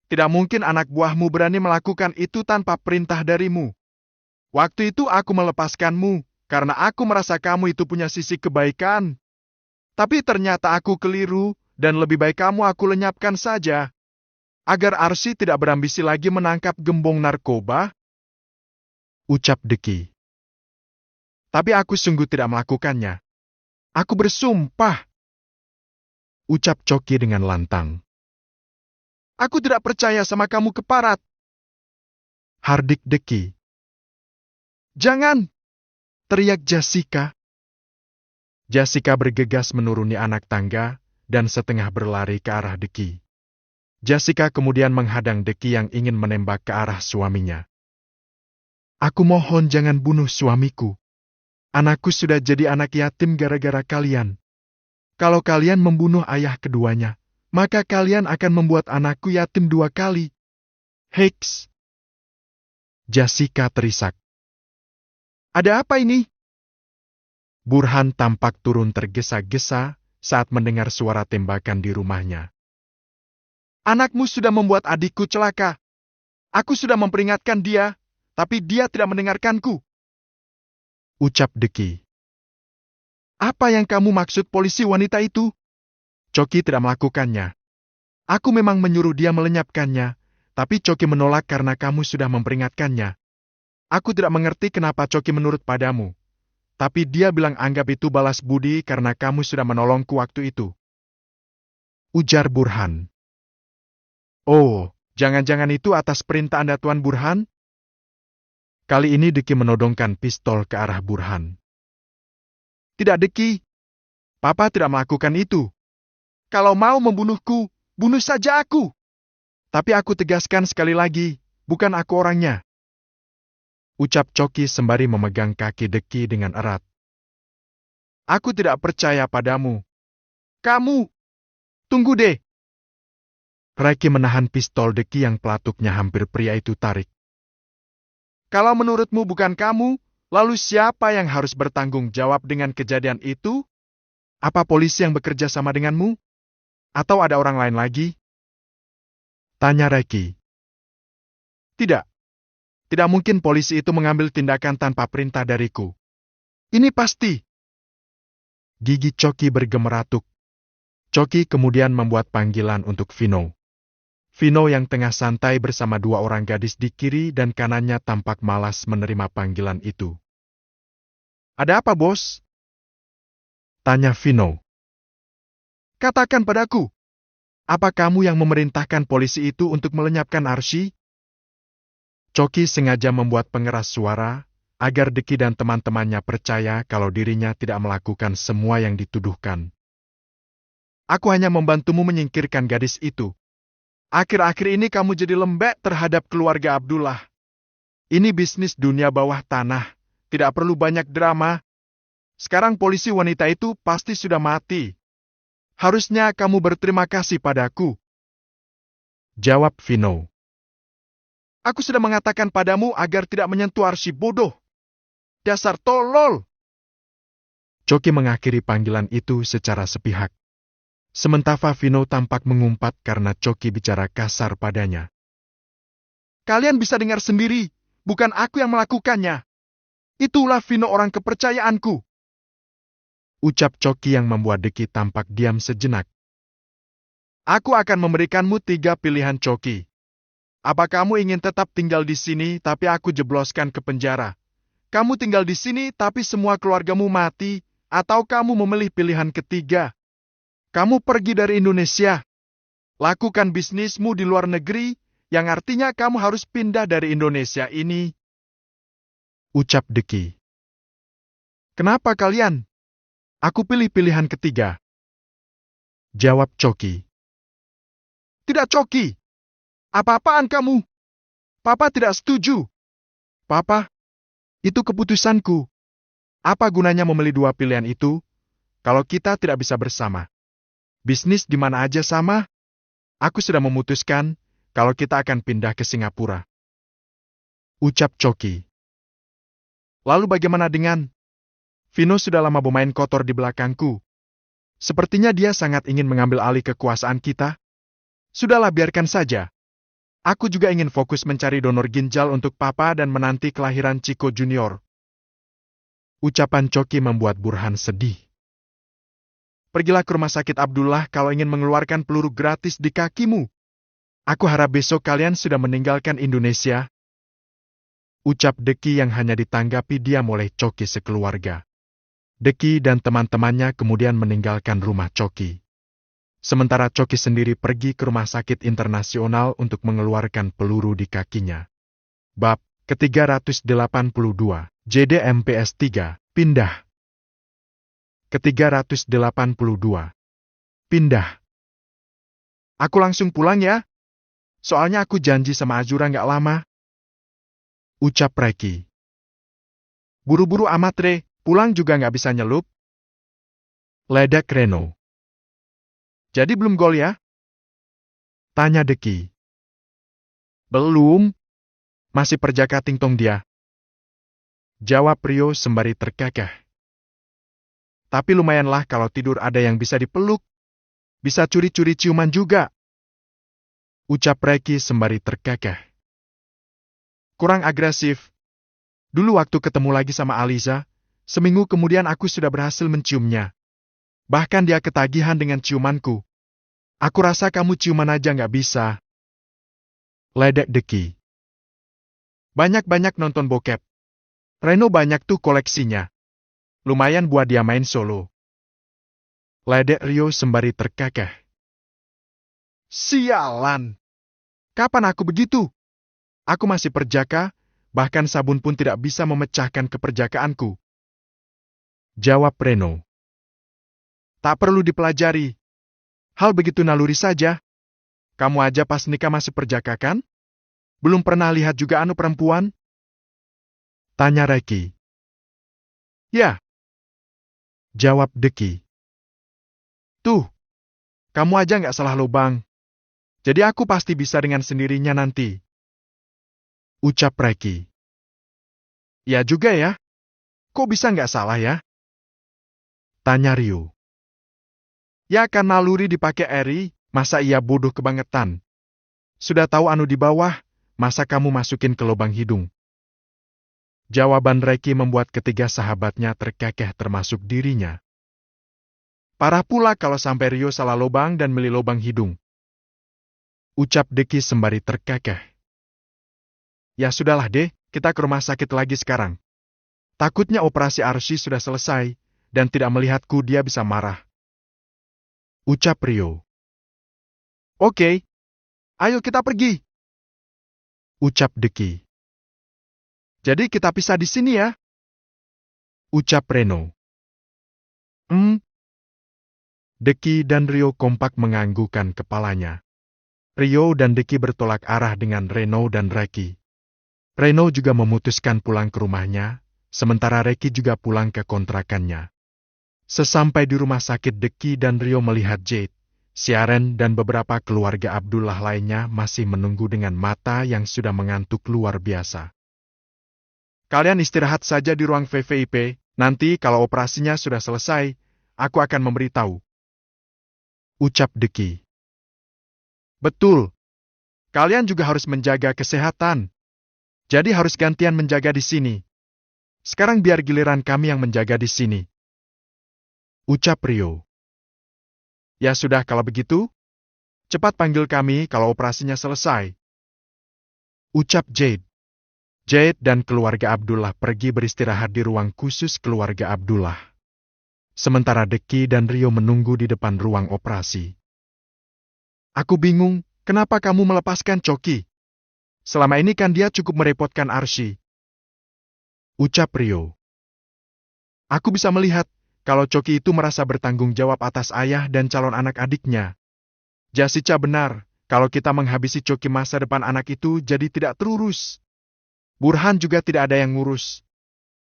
Tidak mungkin anak buahmu berani melakukan itu tanpa perintah darimu. Waktu itu aku melepaskanmu, karena aku merasa kamu itu punya sisi kebaikan. Tapi ternyata aku keliru, dan lebih baik kamu aku lenyapkan saja. Agar Arsy tidak berambisi lagi menangkap gembong narkoba. Ucap Deki. Tapi aku sungguh tidak melakukannya. Aku bersumpah. Ucap Coki dengan lantang. Aku tidak percaya sama kamu keparat. Hardik Deki. Jangan! Teriak Jessica. Jessica bergegas menuruni anak tangga dan setengah berlari ke arah Deki. Jessica kemudian menghadang Deki yang ingin menembak ke arah suaminya. Aku mohon jangan bunuh suamiku. Anakku sudah jadi anak yatim gara-gara kalian. Kalau kalian membunuh ayah keduanya, maka kalian akan membuat anakku yatim 2 kali. Heks! Jessica terisak. Ada apa ini? Burhan tampak turun tergesa-gesa saat mendengar suara tembakan di rumahnya. Anakmu sudah membuat adikku celaka. Aku sudah memperingatkan dia, tapi dia tidak mendengarkanku. Ucap Deki. Apa yang kamu maksud polisi wanita itu? Coki tidak melakukannya. Aku memang menyuruh dia melenyapkannya, tapi Coki menolak karena kamu sudah memperingatkannya. Aku tidak mengerti kenapa Coki menurut padamu. Tapi dia bilang anggap itu balas budi karena kamu sudah menolongku waktu itu. Ujar Burhan. Oh, jangan-jangan itu atas perintah Anda Tuan Burhan? Kali ini Deki menodongkan pistol ke arah Burhan. Tidak Deki. Papa tidak melakukan itu. Kalau mau membunuhku, bunuh saja aku. Tapi aku tegaskan sekali lagi, bukan aku orangnya. Ucap Coki sembari memegang kaki Deki dengan erat. Aku tidak percaya padamu. Kamu! Tunggu deh! Raiki menahan pistol Deki yang pelatuknya hampir pria itu tarik. Kalau menurutmu bukan kamu, lalu siapa yang harus bertanggung jawab dengan kejadian itu? Apa polisi yang bekerja sama denganmu? Atau ada orang lain lagi? Tanya Raiki. Tidak. Tidak mungkin polisi itu mengambil tindakan tanpa perintah dariku. Ini pasti. Gigi Coki bergemeratuk. Coki kemudian membuat panggilan untuk Vino. Vino yang tengah santai bersama 2 orang gadis di kiri dan kanannya tampak malas menerima panggilan itu. Ada apa, bos? Tanya Vino. Katakan padaku, apa kamu yang memerintahkan polisi itu untuk melenyapkan Arsy? Coki sengaja membuat pengeras suara, agar Deki dan teman-temannya percaya kalau dirinya tidak melakukan semua yang dituduhkan. Aku hanya membantumu menyingkirkan gadis itu. Akhir-akhir ini kamu jadi lembek terhadap keluarga Abdullah. Ini bisnis dunia bawah tanah, tidak perlu banyak drama. Sekarang polisi wanita itu pasti sudah mati. Harusnya kamu berterima kasih padaku. Jawab Vino. Aku sudah mengatakan padamu agar tidak menyentuh Arsy bodoh. Dasar tolol! Coki mengakhiri panggilan itu secara sepihak. Sementara Vino tampak mengumpat karena Coki bicara kasar padanya. Kalian bisa dengar sendiri, bukan aku yang melakukannya. Itulah Vino orang kepercayaanku. Ucap Coki yang membuat Deki tampak diam sejenak. Aku akan memberikanmu 3 pilihan Coki. Apa kamu ingin tetap tinggal di sini tapi aku jebloskan ke penjara? Kamu tinggal di sini tapi semua keluargamu mati? Atau kamu memilih pilihan ketiga? Kamu pergi dari Indonesia. Lakukan bisnismu di luar negeri, yang artinya kamu harus pindah dari Indonesia ini. Ucap Deki. Kenapa kalian? Aku pilih pilihan ketiga. Jawab Coki. Tidak Coki. Apa-apaan kamu? Papa tidak setuju. Papa, itu keputusanku. Apa gunanya memilih dua pilihan itu, kalau kita tidak bisa bersama? Bisnis di mana aja sama? Aku sudah memutuskan, kalau kita akan pindah ke Singapura. Ucap Coki. Lalu bagaimana dengan? Vino sudah lama bermain kotor di belakangku. Sepertinya dia sangat ingin mengambil alih kekuasaan kita. Sudahlah, biarkan saja. Aku juga ingin fokus mencari donor ginjal untuk papa dan menanti kelahiran Chico Junior. Ucapan Coki membuat Burhan sedih. Pergilah ke rumah sakit Abdullah kalau ingin mengeluarkan peluru gratis di kakimu. Aku harap besok kalian sudah meninggalkan Indonesia. Ucap Deki yang hanya ditanggapi diam oleh Coki sekeluarga. Deki dan teman-temannya kemudian meninggalkan rumah Coki. Sementara Coki sendiri pergi ke rumah sakit internasional untuk mengeluarkan peluru di kakinya. Bab ke-382, JDMPS 3, pindah. Ke-382. Pindah. Aku langsung pulang ya. Soalnya aku janji sama Azura nggak lama. Ucap Reki. Buru-buru amat, Re. Pulang juga nggak bisa nyelup. Ledak Reno. Jadi belum gol ya? Tanya Deki. Belum. Masih perjaka tingtong dia. Jawab Rio sembari terkekeh. Tapi lumayanlah kalau tidur ada yang bisa dipeluk. Bisa curi-curi ciuman juga. Ucap Reki sembari terkekeh. Kurang agresif. Dulu waktu ketemu lagi sama Aliza, seminggu kemudian aku sudah berhasil menciumnya. Bahkan dia ketagihan dengan ciumanku. Aku rasa kamu ciuman aja nggak bisa. Ledek Deki. Banyak-banyak nonton bokep. Reno banyak tuh koleksinya. Lumayan buat dia main solo. Ledek Rio sembari terkekeh. Sialan. Kapan aku begitu? Aku masih perjaka, bahkan sabun pun tidak bisa memecahkan keperjakaanku. Jawab Reno. Tak perlu dipelajari. Hal begitu naluri saja. Kamu aja pas nikah masih perjaka kan? Belum pernah lihat juga anu perempuan? Tanya Reki. Ya. Jawab Deki. Tuh. Kamu aja nggak salah lubang. Jadi aku pasti bisa dengan sendirinya nanti. Ucap Reki. Ya juga ya. Kok bisa nggak salah ya? Tanya Rio. Ya kan naluri dipakai Eri, masa ia bodoh kebangetan. Sudah tahu anu di bawah, masa kamu masukin ke lubang hidung? Jawaban Reki membuat ketiga sahabatnya terkekeh termasuk dirinya. Parah pula kalau sampai Rio salah lubang dan milih lubang hidung. Ucap Deki sembari terkekeh. Ya sudahlah deh, kita ke rumah sakit lagi sekarang. Takutnya operasi Arsy sudah selesai, dan tidak melihatku dia bisa marah. Ucap Rio. Oke. Ayo kita pergi. Ucap Deki. Jadi kita pisah di sini ya? Ucap Reno. Deki dan Rio kompak menganggukkan kepalanya. Rio dan Deki bertolak arah dengan Reno dan Reki. Reno juga memutuskan pulang ke rumahnya, sementara Reki juga pulang ke kontrakannya. Sesampai di rumah sakit, Deki dan Rio melihat Jade, Siaren dan beberapa keluarga Abdullah lainnya masih menunggu dengan mata yang sudah mengantuk luar biasa. Kalian istirahat saja di ruang VVIP, nanti kalau operasinya sudah selesai, aku akan memberitahu. Ucap Deki. Betul. Kalian juga harus menjaga kesehatan. Jadi harus gantian menjaga di sini. Sekarang biar giliran kami yang menjaga di sini. Ucap Rio. Ya sudah kalau begitu, cepat panggil kami kalau operasinya selesai. ucap Jade. Jade dan keluarga Abdullah pergi beristirahat di ruang khusus keluarga Abdullah. Sementara Deki dan Rio menunggu di depan ruang operasi. Aku bingung, kenapa kamu melepaskan Coki? Selama ini kan dia cukup merepotkan Arsy. Ucap Rio. Aku bisa melihat kalau Coki itu merasa bertanggung jawab atas ayah dan calon anak adiknya. Jessica benar, kalau kita menghabisi Coki masa depan anak itu jadi tidak terurus. Burhan juga tidak ada yang ngurus.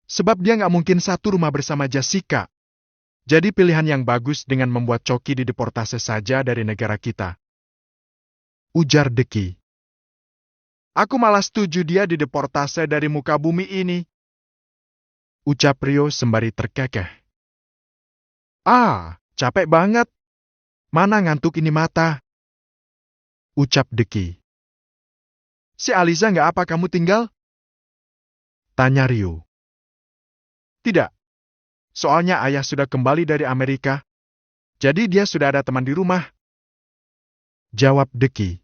Sebab dia nggak mungkin satu rumah bersama Jessica. Jadi pilihan yang bagus dengan membuat Coki dideportase saja dari negara kita. Ujar Deki. Aku malah setuju dia dideportase dari muka bumi ini. Ucap Rio sembari terkekeh. Capek banget. Mana ngantuk ini mata? Ucap Deki. Si Aliza nggak apa kamu tinggal? Tanya Rio. Tidak. Soalnya ayah sudah kembali dari Amerika. Jadi dia sudah ada teman di rumah. Jawab Deki.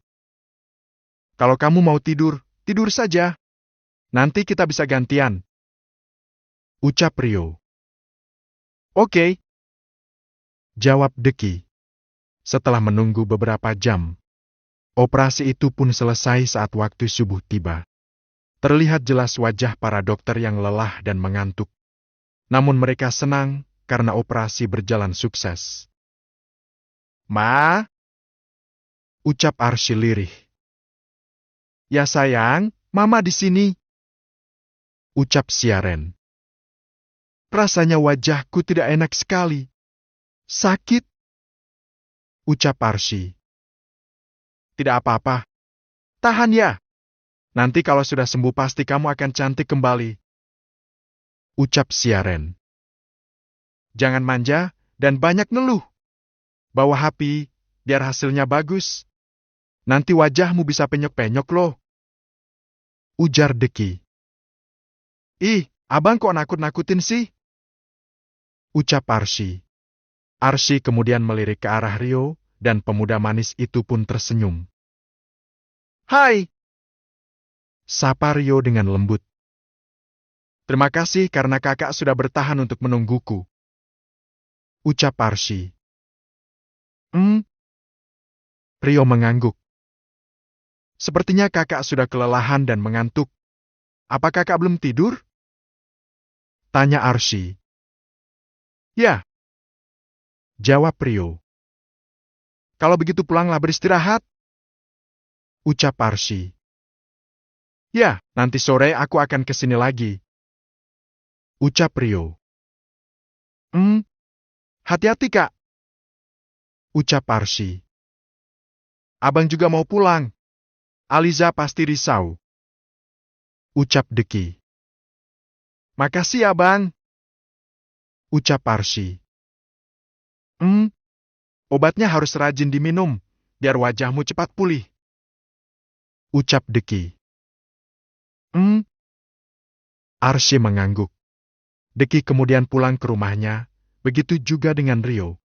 Kalau kamu mau tidur, tidur saja. Nanti kita bisa gantian. Ucap Rio. Oke. Jawab Deki. Setelah menunggu beberapa jam, operasi itu pun selesai saat waktu subuh tiba. Terlihat jelas wajah para dokter yang lelah dan mengantuk. Namun mereka senang karena operasi berjalan sukses. Ma? Ucap Arsy lirih. Ya sayang, Mama di sini. Ucap Siaren. Rasanya wajahku tidak enak sekali. Sakit. Ucap Arsy. Tidak apa-apa. Tahan ya. Nanti kalau sudah sembuh pasti kamu akan cantik kembali. Ucap Siaren. Jangan manja dan banyak ngeluh. Bawa Happy, biar hasilnya bagus. Nanti wajahmu bisa penyok-penyok loh. Ujar Deki. Ih, abang kok nakut-nakutin sih? Ucap Arsy. Arsy kemudian melirik ke arah Rio, dan pemuda manis itu pun tersenyum. Hai! Sapa Rio dengan lembut. Terima kasih karena kakak sudah bertahan untuk menungguku. Ucap Arsy. Rio mengangguk. Sepertinya kakak sudah kelelahan dan mengantuk. Apa kakak belum tidur? Tanya Arsy. Ya. Jawab Rio. Kalau begitu pulanglah beristirahat. Ucap Arsy. Ya, nanti sore aku akan kesini lagi. Ucap Rio. Hati-hati kak. Ucap Arsy. Abang juga mau pulang. Aliza pasti risau. Ucap Deki. Makasih abang. Ucap Arsy. Obatnya harus rajin diminum, biar wajahmu cepat pulih. Ucap Deki. Arsy mengangguk. Deki kemudian pulang ke rumahnya, begitu juga dengan Rio.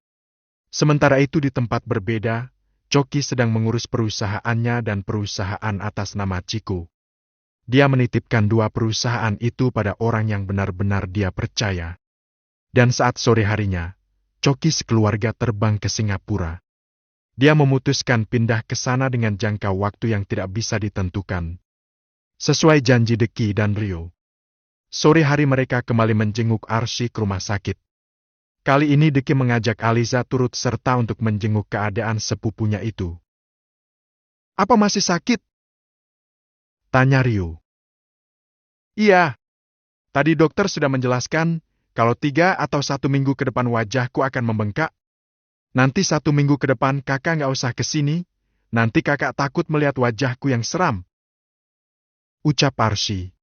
Sementara itu di tempat berbeda, Coki sedang mengurus perusahaannya dan perusahaan atas nama Ciku. Dia menitipkan dua perusahaan itu pada orang yang benar-benar dia percaya. Dan saat sore harinya, Coki sekeluarga terbang ke Singapura. Dia memutuskan pindah ke sana dengan jangka waktu yang tidak bisa ditentukan. Sesuai janji Deki dan Rio. Sore hari mereka kembali menjenguk Arsy ke rumah sakit. Kali ini Deki mengajak Aliza turut serta untuk menjenguk keadaan sepupunya itu. Apa masih sakit? Tanya Rio. Iya. Tadi dokter sudah menjelaskan kalau 3 atau 1 minggu ke depan wajahku akan membengkak. Nanti 1 minggu ke depan kakak nggak usah kesini, nanti kakak takut melihat wajahku yang seram. Ucap Arsy.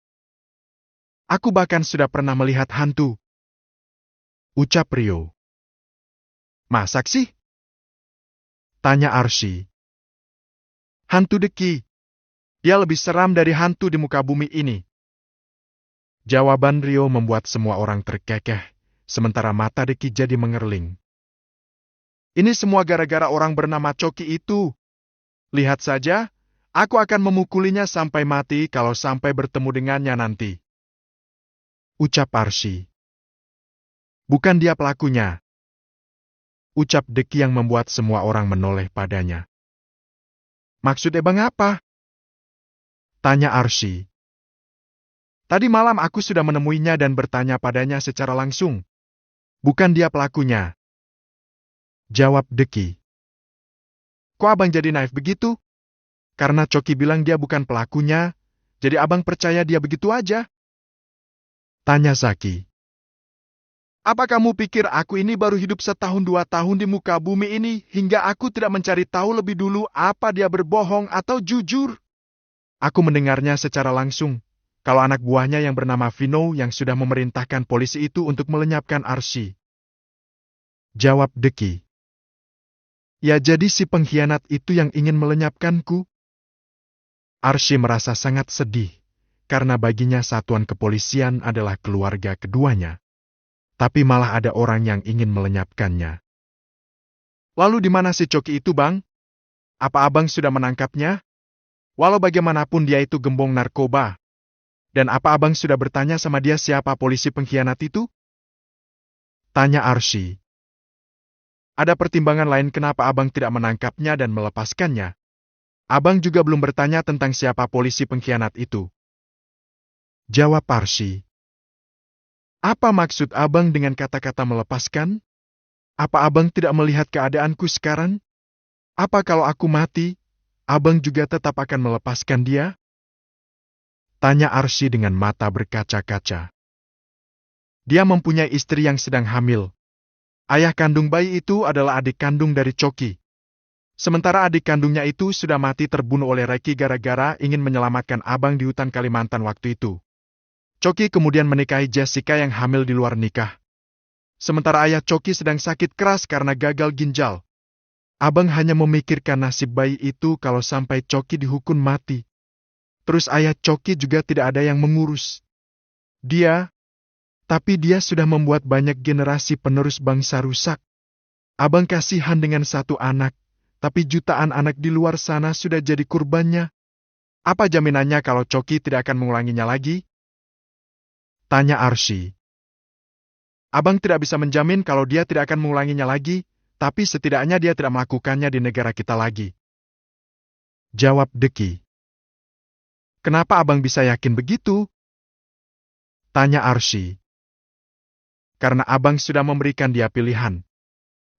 Aku bahkan sudah pernah melihat hantu. Ucap Rio. Masak sih? Tanya Arsy. Hantu Deki. Dia lebih seram dari hantu di muka bumi ini. Jawaban Rio membuat semua orang terkekeh, sementara mata Deki jadi mengerling. Ini semua gara-gara orang bernama Coki itu. Lihat saja, Aku akan memukulinya sampai mati kalau sampai bertemu dengannya nanti. Ucap Arsy. Bukan dia pelakunya. Ucap Deki yang membuat semua orang menoleh padanya. Maksud Ebang apa? Tanya Arsy. Tadi malam aku sudah menemuinya dan bertanya padanya secara langsung. Bukan dia pelakunya. Jawab Deki. Kok abang jadi naif begitu? Karena Coki bilang dia bukan pelakunya, jadi abang percaya dia begitu aja? Tanya Zaki. Apa kamu pikir aku ini baru hidup 1-2 tahun di muka bumi ini hingga aku tidak mencari tahu lebih dulu apa dia berbohong atau jujur? Aku mendengarnya secara langsung, kalau anak buahnya yang bernama Vino yang sudah memerintahkan polisi itu untuk melenyapkan Arsy. Jawab Deki. Ya jadi si pengkhianat itu yang ingin melenyapkanku? Arsy merasa sangat sedih, karena baginya satuan kepolisian adalah keluarga keduanya. Tapi malah ada orang yang ingin melenyapkannya. Lalu di mana si Coki itu, Bang? Apa abang sudah menangkapnya? Walau bagaimanapun dia itu gembong narkoba. Dan apa abang sudah bertanya sama dia siapa polisi pengkhianat itu? Tanya Arsy. Ada pertimbangan lain kenapa abang tidak menangkapnya dan melepaskannya? Abang juga belum bertanya tentang siapa polisi pengkhianat itu. Jawab Arsy. Apa maksud abang dengan kata-kata melepaskan? Apa abang tidak melihat keadaanku sekarang? Apa kalau aku mati, abang juga tetap akan melepaskan dia? Tanya Arsy dengan mata berkaca-kaca. Dia mempunyai istri yang sedang hamil. Ayah kandung bayi itu adalah adik kandung dari Coki. Sementara adik kandungnya itu sudah mati terbunuh oleh Reki gara-gara ingin menyelamatkan abang di hutan Kalimantan waktu itu. Coki kemudian menikahi Jessica yang hamil di luar nikah. Sementara ayah Coki sedang sakit keras karena gagal ginjal. Abang hanya memikirkan nasib bayi itu kalau sampai Coki dihukum mati. Terus ayah Coki juga tidak ada yang mengurus. Tapi dia sudah membuat banyak generasi penerus bangsa rusak. Abang kasihan dengan satu anak. Tapi jutaan anak di luar sana sudah jadi kurbannya. Apa jaminannya kalau Coki tidak akan mengulanginya lagi? Tanya Arsy. Abang tidak bisa menjamin kalau dia tidak akan mengulanginya lagi, tapi setidaknya dia tidak melakukannya di negara kita lagi. Jawab Deki. Kenapa abang bisa yakin begitu? Tanya Arsy. Karena abang sudah memberikan dia pilihan.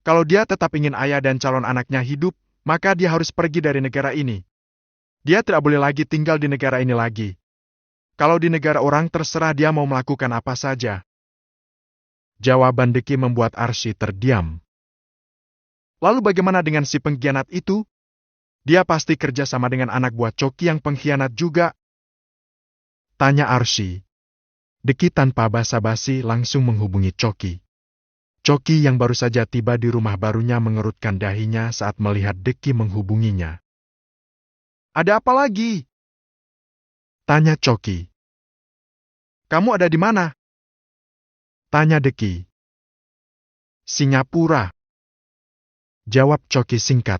Kalau dia tetap ingin ayah dan calon anaknya hidup, maka dia harus pergi dari negara ini. Dia tidak boleh lagi tinggal di negara ini lagi. Kalau di negara orang terserah dia mau melakukan apa saja. Jawaban Deki membuat Arsy terdiam. Lalu bagaimana dengan si pengkhianat itu? Dia pasti kerja sama dengan anak buah Coki yang pengkhianat juga. Tanya Arsy. Deki tanpa basa-basi langsung menghubungi Coki. Coki yang baru saja tiba di rumah barunya mengerutkan dahinya saat melihat Deki menghubunginya. Ada apa lagi? Tanya Coki. Kamu ada di mana? Tanya Deki. Singapura. Jawab Coki singkat.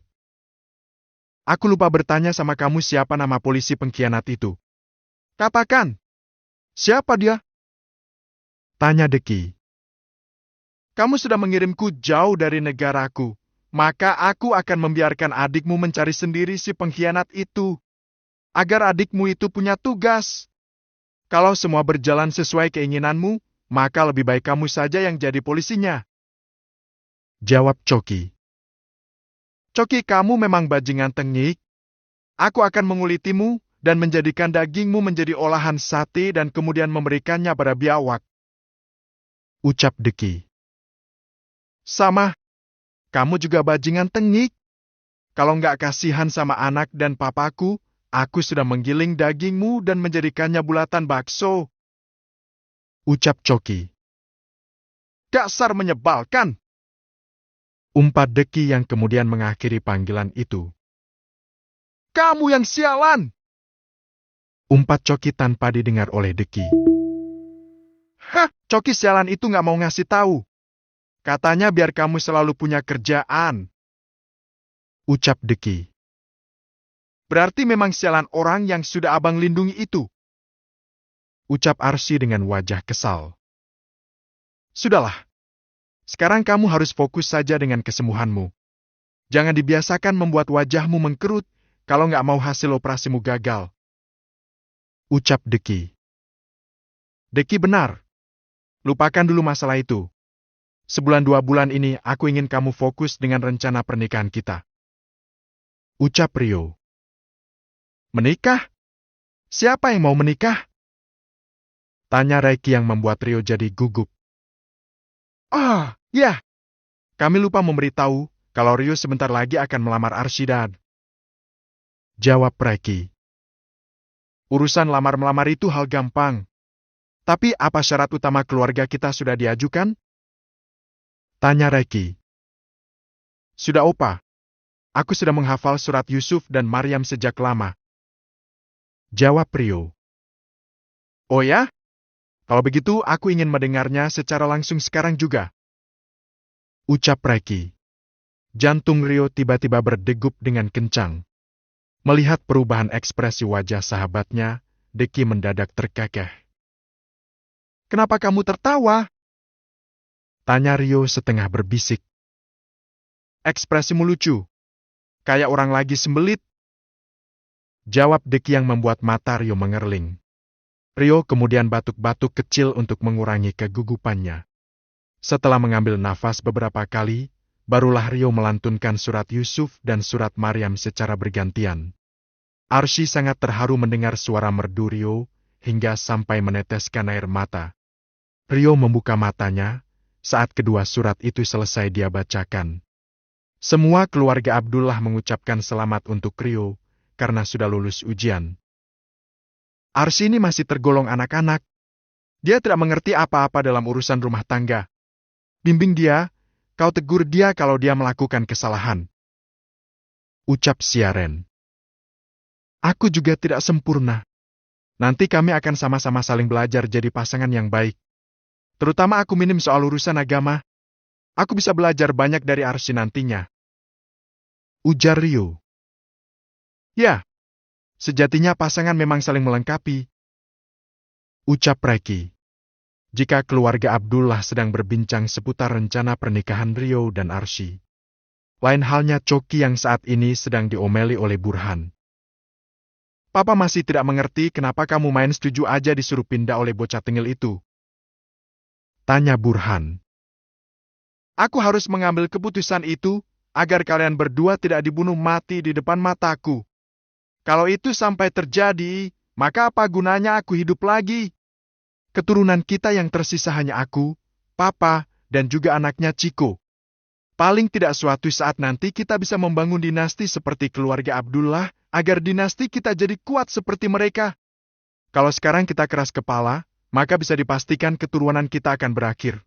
Aku lupa bertanya sama kamu siapa nama polisi pengkhianat itu. Katakan. Siapa dia? Tanya Deki. Kamu sudah mengirimku jauh dari negaraku, maka aku akan membiarkan adikmu mencari sendiri si pengkhianat itu. Agar adikmu itu punya tugas. Kalau semua berjalan sesuai keinginanmu, maka lebih baik kamu saja yang jadi polisinya. Jawab Coki. Coki, kamu memang bajingan tengik. Aku akan mengulitimu dan menjadikan dagingmu menjadi olahan sate dan kemudian memberikannya pada biawak. Ucap Deki. Sama. Kamu juga bajingan tengik. Kalau nggak kasihan sama anak dan papaku, aku sudah menggiling dagingmu dan menjadikannya bulatan bakso. Ucap Coki. Dasar menyebalkan. Umpat Deki yang kemudian mengakhiri panggilan itu. Kamu yang sialan. Umpat Coki tanpa didengar oleh Deki. Hah, Coki sialan itu nggak mau ngasih tahu. Katanya biar kamu selalu punya kerjaan. Ucap Deki. Berarti memang sialan orang yang sudah abang lindungi itu. Ucap Arsy dengan wajah kesal. Sudahlah. Sekarang kamu harus fokus saja dengan kesembuhanmu. Jangan dibiasakan membuat wajahmu mengkerut kalau nggak mau hasil operasimu gagal. Ucap Deki. Deki benar. Lupakan dulu masalah itu. Sebulan 2 bulan ini aku ingin kamu fokus dengan rencana pernikahan kita. Ucap Rio. Menikah? Siapa yang mau menikah? Tanya Reiki yang membuat Rio jadi gugup. Ya. Kami lupa memberitahu kalau Rio sebentar lagi akan melamar Arshidad. Jawab Reiki. Urusan lamar-melamar itu hal gampang. Tapi apa syarat utama keluarga kita sudah diajukan? Tanya Reiki. Sudah opa. Aku sudah menghafal surat Yusuf dan Maryam sejak lama. Jawab Rio. Oh ya? Kalau begitu aku ingin mendengarnya secara langsung sekarang juga. Ucap Reiki. Jantung Rio tiba-tiba berdegup dengan kencang. Melihat perubahan ekspresi wajah sahabatnya, Deki mendadak terkekeh. Kenapa kamu tertawa? Tanya Rio setengah berbisik. Ekspresimu lucu. Kayak orang lagi sembelit. Jawab Deki yang membuat mata Rio mengerling. Rio kemudian batuk-batuk kecil untuk mengurangi kegugupannya. Setelah mengambil nafas beberapa kali, barulah Rio melantunkan surat Yusuf dan surat Maryam secara bergantian. Arsy sangat terharu mendengar suara merdu Rio, hingga sampai meneteskan air mata. Rio membuka matanya, saat kedua surat itu selesai dia bacakan. Semua keluarga Abdullah mengucapkan selamat untuk Rio, karena sudah lulus ujian. Arsy ini masih tergolong anak-anak. Dia tidak mengerti apa-apa dalam urusan rumah tangga. Bimbing dia, kau tegur dia kalau dia melakukan kesalahan. Ucap Siaren. Aku juga tidak sempurna. Nanti kami akan sama-sama saling belajar jadi pasangan yang baik. Terutama aku minim soal urusan agama. Aku bisa belajar banyak dari Arsy nantinya. Ujar Rio. Ya, sejatinya pasangan memang saling melengkapi. Ucap Reiki. Jika keluarga Abdullah sedang berbincang seputar rencana pernikahan Rio dan Arsy. Lain halnya Coki yang saat ini sedang diomeli oleh Burhan. Papa masih tidak mengerti kenapa kamu main setuju aja disuruh pindah oleh bocah tengil itu. Tanya Burhan. Aku harus mengambil keputusan itu, agar kalian berdua tidak dibunuh mati di depan mataku. Kalau itu sampai terjadi, maka apa gunanya aku hidup lagi? Keturunan kita yang tersisa hanya aku, Papa, dan juga anaknya Ciko. Paling tidak suatu saat nanti kita bisa membangun dinasti seperti keluarga Abdullah, agar dinasti kita jadi kuat seperti mereka. Kalau sekarang kita keras kepala, maka bisa dipastikan keturunan kita akan berakhir.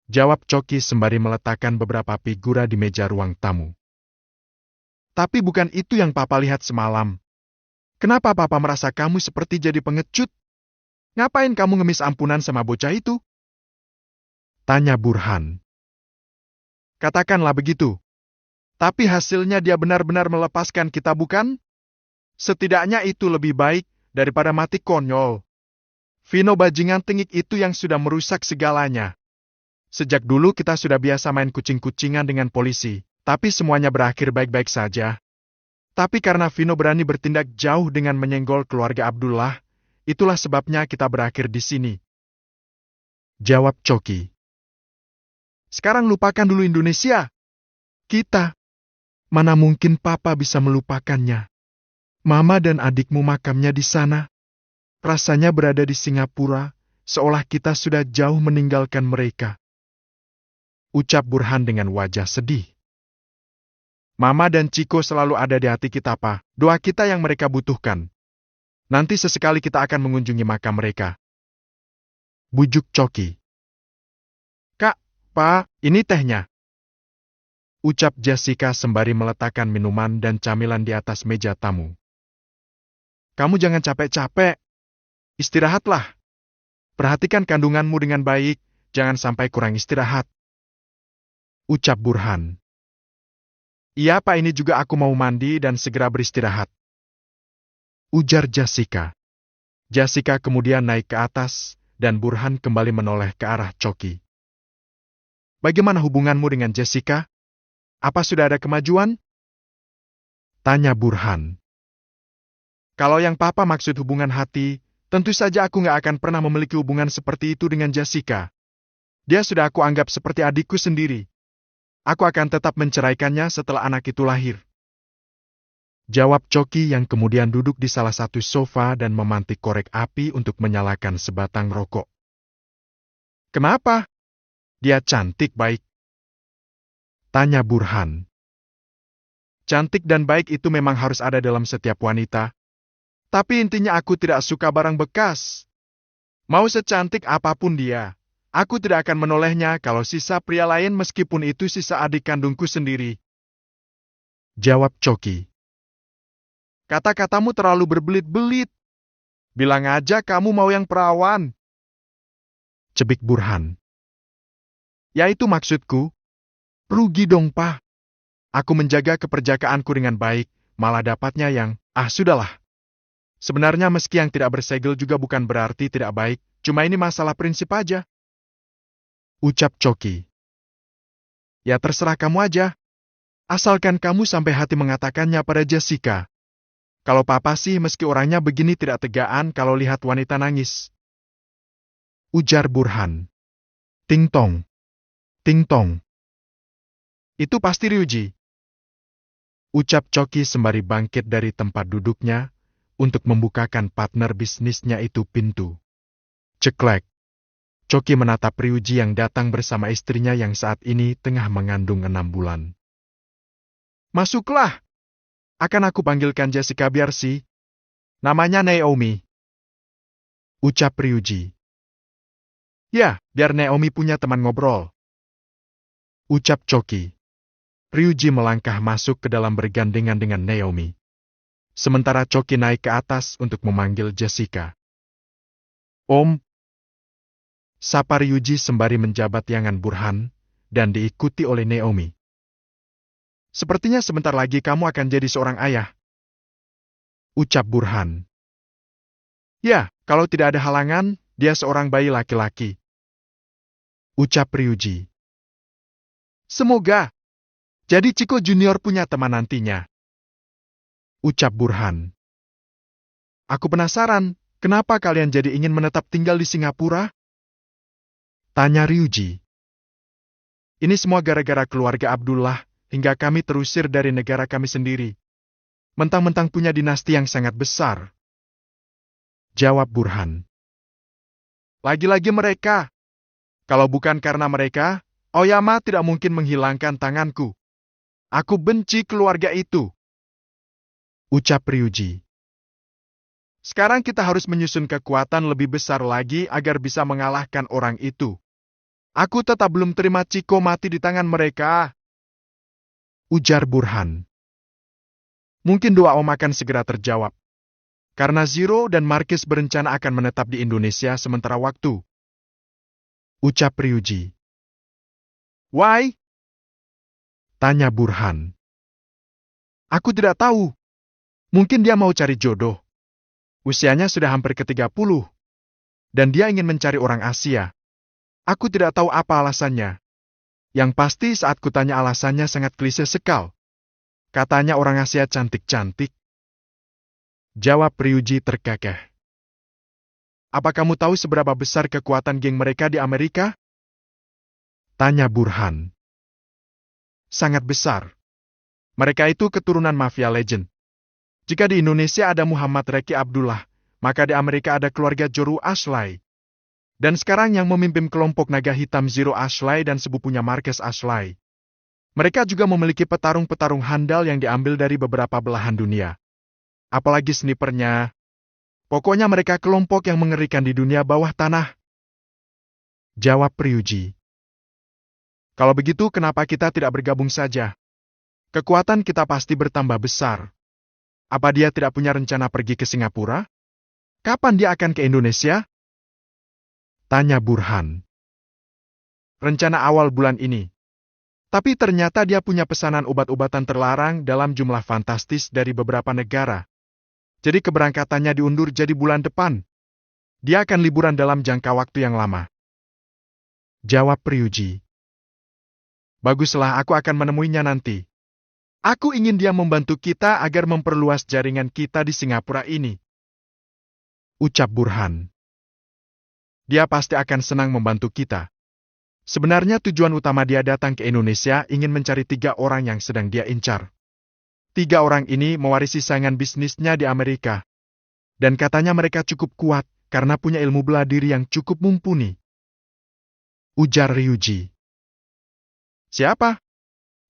Jawab Coki sembari meletakkan beberapa figura di meja ruang tamu. Tapi bukan itu yang Papa lihat semalam. Kenapa Papa merasa kamu seperti jadi pengecut? Ngapain kamu ngemis ampunan sama bocah itu? Tanya Burhan. Katakanlah begitu. Tapi hasilnya dia benar-benar melepaskan kita, bukan? Setidaknya itu lebih baik daripada mati konyol. Vino bajingan tengik itu yang sudah merusak segalanya. Sejak dulu kita sudah biasa main kucing-kucingan dengan polisi, tapi semuanya berakhir baik-baik saja. Tapi karena Vino berani bertindak jauh dengan menyenggol keluarga Abdullah, itulah sebabnya kita berakhir di sini. Jawab Coki. Sekarang lupakan dulu Indonesia. Kita. Mana mungkin Papa bisa melupakannya. Mama dan adikmu makamnya di sana. Rasanya berada di Singapura, seolah kita sudah jauh meninggalkan mereka. Ucap Burhan dengan wajah sedih. Mama dan Ciko selalu ada di hati kita, Pak. Doa kita yang mereka butuhkan. Nanti sesekali kita akan mengunjungi makam mereka. Bujuk Coki. Kak, Pak, ini tehnya. Ucap Jessica sembari meletakkan minuman dan camilan di atas meja tamu. Kamu jangan capek-capek. Istirahatlah. Perhatikan kandunganmu dengan baik, jangan sampai kurang istirahat. Ucap Burhan. Iya Pak, ini juga aku mau mandi dan segera beristirahat, ujar Jessica. Jessica kemudian naik ke atas, dan Burhan kembali menoleh ke arah Coki. Bagaimana hubunganmu dengan Jessica? Apa sudah ada kemajuan? Tanya Burhan. Kalau yang Papa maksud hubungan hati, tentu saja aku nggak akan pernah memiliki hubungan seperti itu dengan Jessica. Dia sudah aku anggap seperti adikku sendiri. Aku akan tetap menceraikannya setelah anak itu lahir. Jawab Coki yang kemudian duduk di salah satu sofa dan memantik korek api untuk menyalakan sebatang rokok. Kenapa? Dia cantik baik. Tanya Burhan. Cantik dan baik itu memang harus ada dalam setiap wanita. Tapi intinya aku tidak suka barang bekas. Mau secantik apapun dia, aku tidak akan menolehnya kalau sisa pria lain meskipun itu sisa adik kandungku sendiri. Jawab Coki. Kata-katamu terlalu berbelit-belit. Bilang aja kamu mau yang perawan. Cebik Burhan. Ya itu maksudku. Rugi dong, Pak. Aku menjaga keperjakaanku dengan baik, malah dapatnya yang, sudahlah. Sebenarnya meski yang tidak bersegel juga bukan berarti tidak baik, cuma ini masalah prinsip aja. Ucap Coki. Ya terserah kamu aja. Asalkan kamu sampai hati mengatakannya pada Jessica. Kalau Papa sih meski orangnya begini tidak tegaan kalau lihat wanita nangis. Ujar Burhan. Ting tong. Ting tong. Itu pasti Ryuji. Ucap Coki sembari bangkit dari tempat duduknya untuk membukakan partner bisnisnya itu pintu. Ceklek. Coki menatap Ryuji yang datang bersama istrinya yang saat ini tengah mengandung 6 bulan. Masuklah. Akan aku panggilkan Jessica biar sih. Namanya Naomi. Ucap Ryuji. Ya, biar Naomi punya teman ngobrol. Ucap Coki. Ryuji melangkah masuk ke dalam bergandengan dengan Naomi. Sementara Coki naik ke atas untuk memanggil Jessica. Om. Sapa Ryuji sembari menjabat tangan Burhan, dan diikuti oleh Naomi. Sepertinya sebentar lagi kamu akan jadi seorang ayah. Ucap Burhan. Ya, kalau tidak ada halangan, dia seorang bayi laki-laki. Ucap Ryuji. Semoga. Jadi Chiko Junior punya teman nantinya. Ucap Burhan. Aku penasaran, kenapa kalian jadi ingin menetap tinggal di Singapura? Tanya Ryuji. Ini semua gara-gara keluarga Abdullah, hingga kami terusir dari negara kami sendiri. Mentang-mentang punya dinasti yang sangat besar. Jawab Burhan. Lagi-lagi mereka. Kalau bukan karena mereka, Oyama tidak mungkin menghilangkan tanganku. Aku benci keluarga itu. Ucap Ryuji. Sekarang kita harus menyusun kekuatan lebih besar lagi agar bisa mengalahkan orang itu. Aku tetap belum terima Chiko mati di tangan mereka. Ujar Burhan. Mungkin doa Om akan segera terjawab. Karena Zero dan Marquis berencana akan menetap di Indonesia sementara waktu. Ucap Ryuji. Why? Tanya Burhan. Aku tidak tahu. Mungkin dia mau cari jodoh. Usianya sudah hampir ke-30. Dan dia ingin mencari orang Asia. Aku tidak tahu apa alasannya. Yang pasti saat kutanya alasannya sangat klise sekali. Katanya orang Asia cantik-cantik. Jawab Ryuji terkekeh. Apa kamu tahu seberapa besar kekuatan geng mereka di Amerika? Tanya Burhan. Sangat besar. Mereka itu keturunan mafia legend. Jika di Indonesia ada Muhammad Reki Abdullah, maka di Amerika ada keluarga Joru Ashley. Dan sekarang yang memimpin kelompok naga hitam Zero Ashley dan sepupunya Marquez Ashley. Mereka juga memiliki petarung-petarung handal yang diambil dari beberapa belahan dunia. Apalagi snipernya. Pokoknya mereka kelompok yang mengerikan di dunia bawah tanah. Jawab Ryuji. Kalau begitu kenapa kita tidak bergabung saja? Kekuatan kita pasti bertambah besar. Apa dia tidak punya rencana pergi ke Singapura? Kapan dia akan ke Indonesia? Tanya Burhan. Rencana awal bulan ini. Tapi ternyata dia punya pesanan obat-obatan terlarang dalam jumlah fantastis dari beberapa negara. Jadi keberangkatannya diundur jadi bulan depan. Dia akan liburan dalam jangka waktu yang lama. Jawab Ryuji. Baguslah, aku akan menemuinya nanti. Aku ingin dia membantu kita agar memperluas jaringan kita di Singapura ini. Ucap Burhan. Dia pasti akan senang membantu kita. Sebenarnya tujuan utama dia datang ke Indonesia ingin mencari 3 orang yang sedang dia incar. 3 orang ini mewarisi saingan bisnisnya di Amerika. Dan katanya mereka cukup kuat karena punya ilmu bela diri yang cukup mumpuni. Ujar Ryuji. Siapa?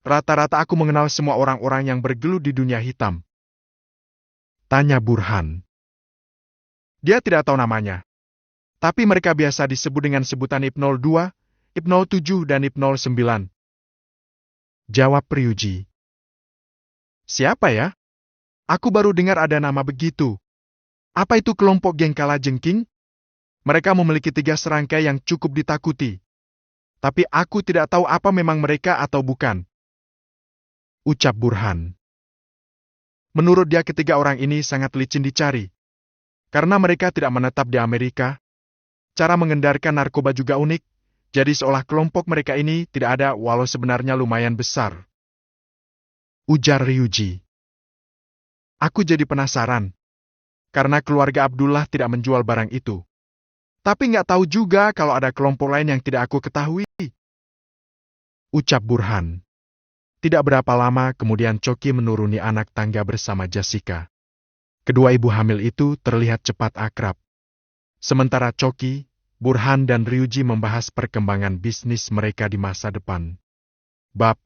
Rata-rata aku mengenal semua orang-orang yang bergelut di dunia hitam. Tanya Burhan. Dia tidak tahu namanya. Tapi mereka biasa disebut dengan sebutan IP02, IP07 dan IP09. Jawab Ryuji. Siapa ya? Aku baru dengar ada nama begitu. Apa itu kelompok geng kalajengking? Mereka memiliki 3 serangkai yang cukup ditakuti. Tapi aku tidak tahu apa memang mereka atau bukan. Ucap Burhan. Menurut dia ketiga orang ini sangat licin dicari. Karena mereka tidak menetap di Amerika. Cara mengendarkan narkoba juga unik. Jadi seolah kelompok mereka ini tidak ada walau sebenarnya lumayan besar. Ujar Ryuji. Aku jadi penasaran. Karena keluarga Abdullah tidak menjual barang itu. Tapi nggak tahu juga kalau ada kelompok lain yang tidak aku ketahui. Ucap Burhan. Tidak berapa lama kemudian Choki menuruni anak tangga bersama Jessica. Kedua ibu hamil itu terlihat cepat akrab. Sementara Choki, Burhan dan Ryuji membahas perkembangan bisnis mereka di masa depan. Bab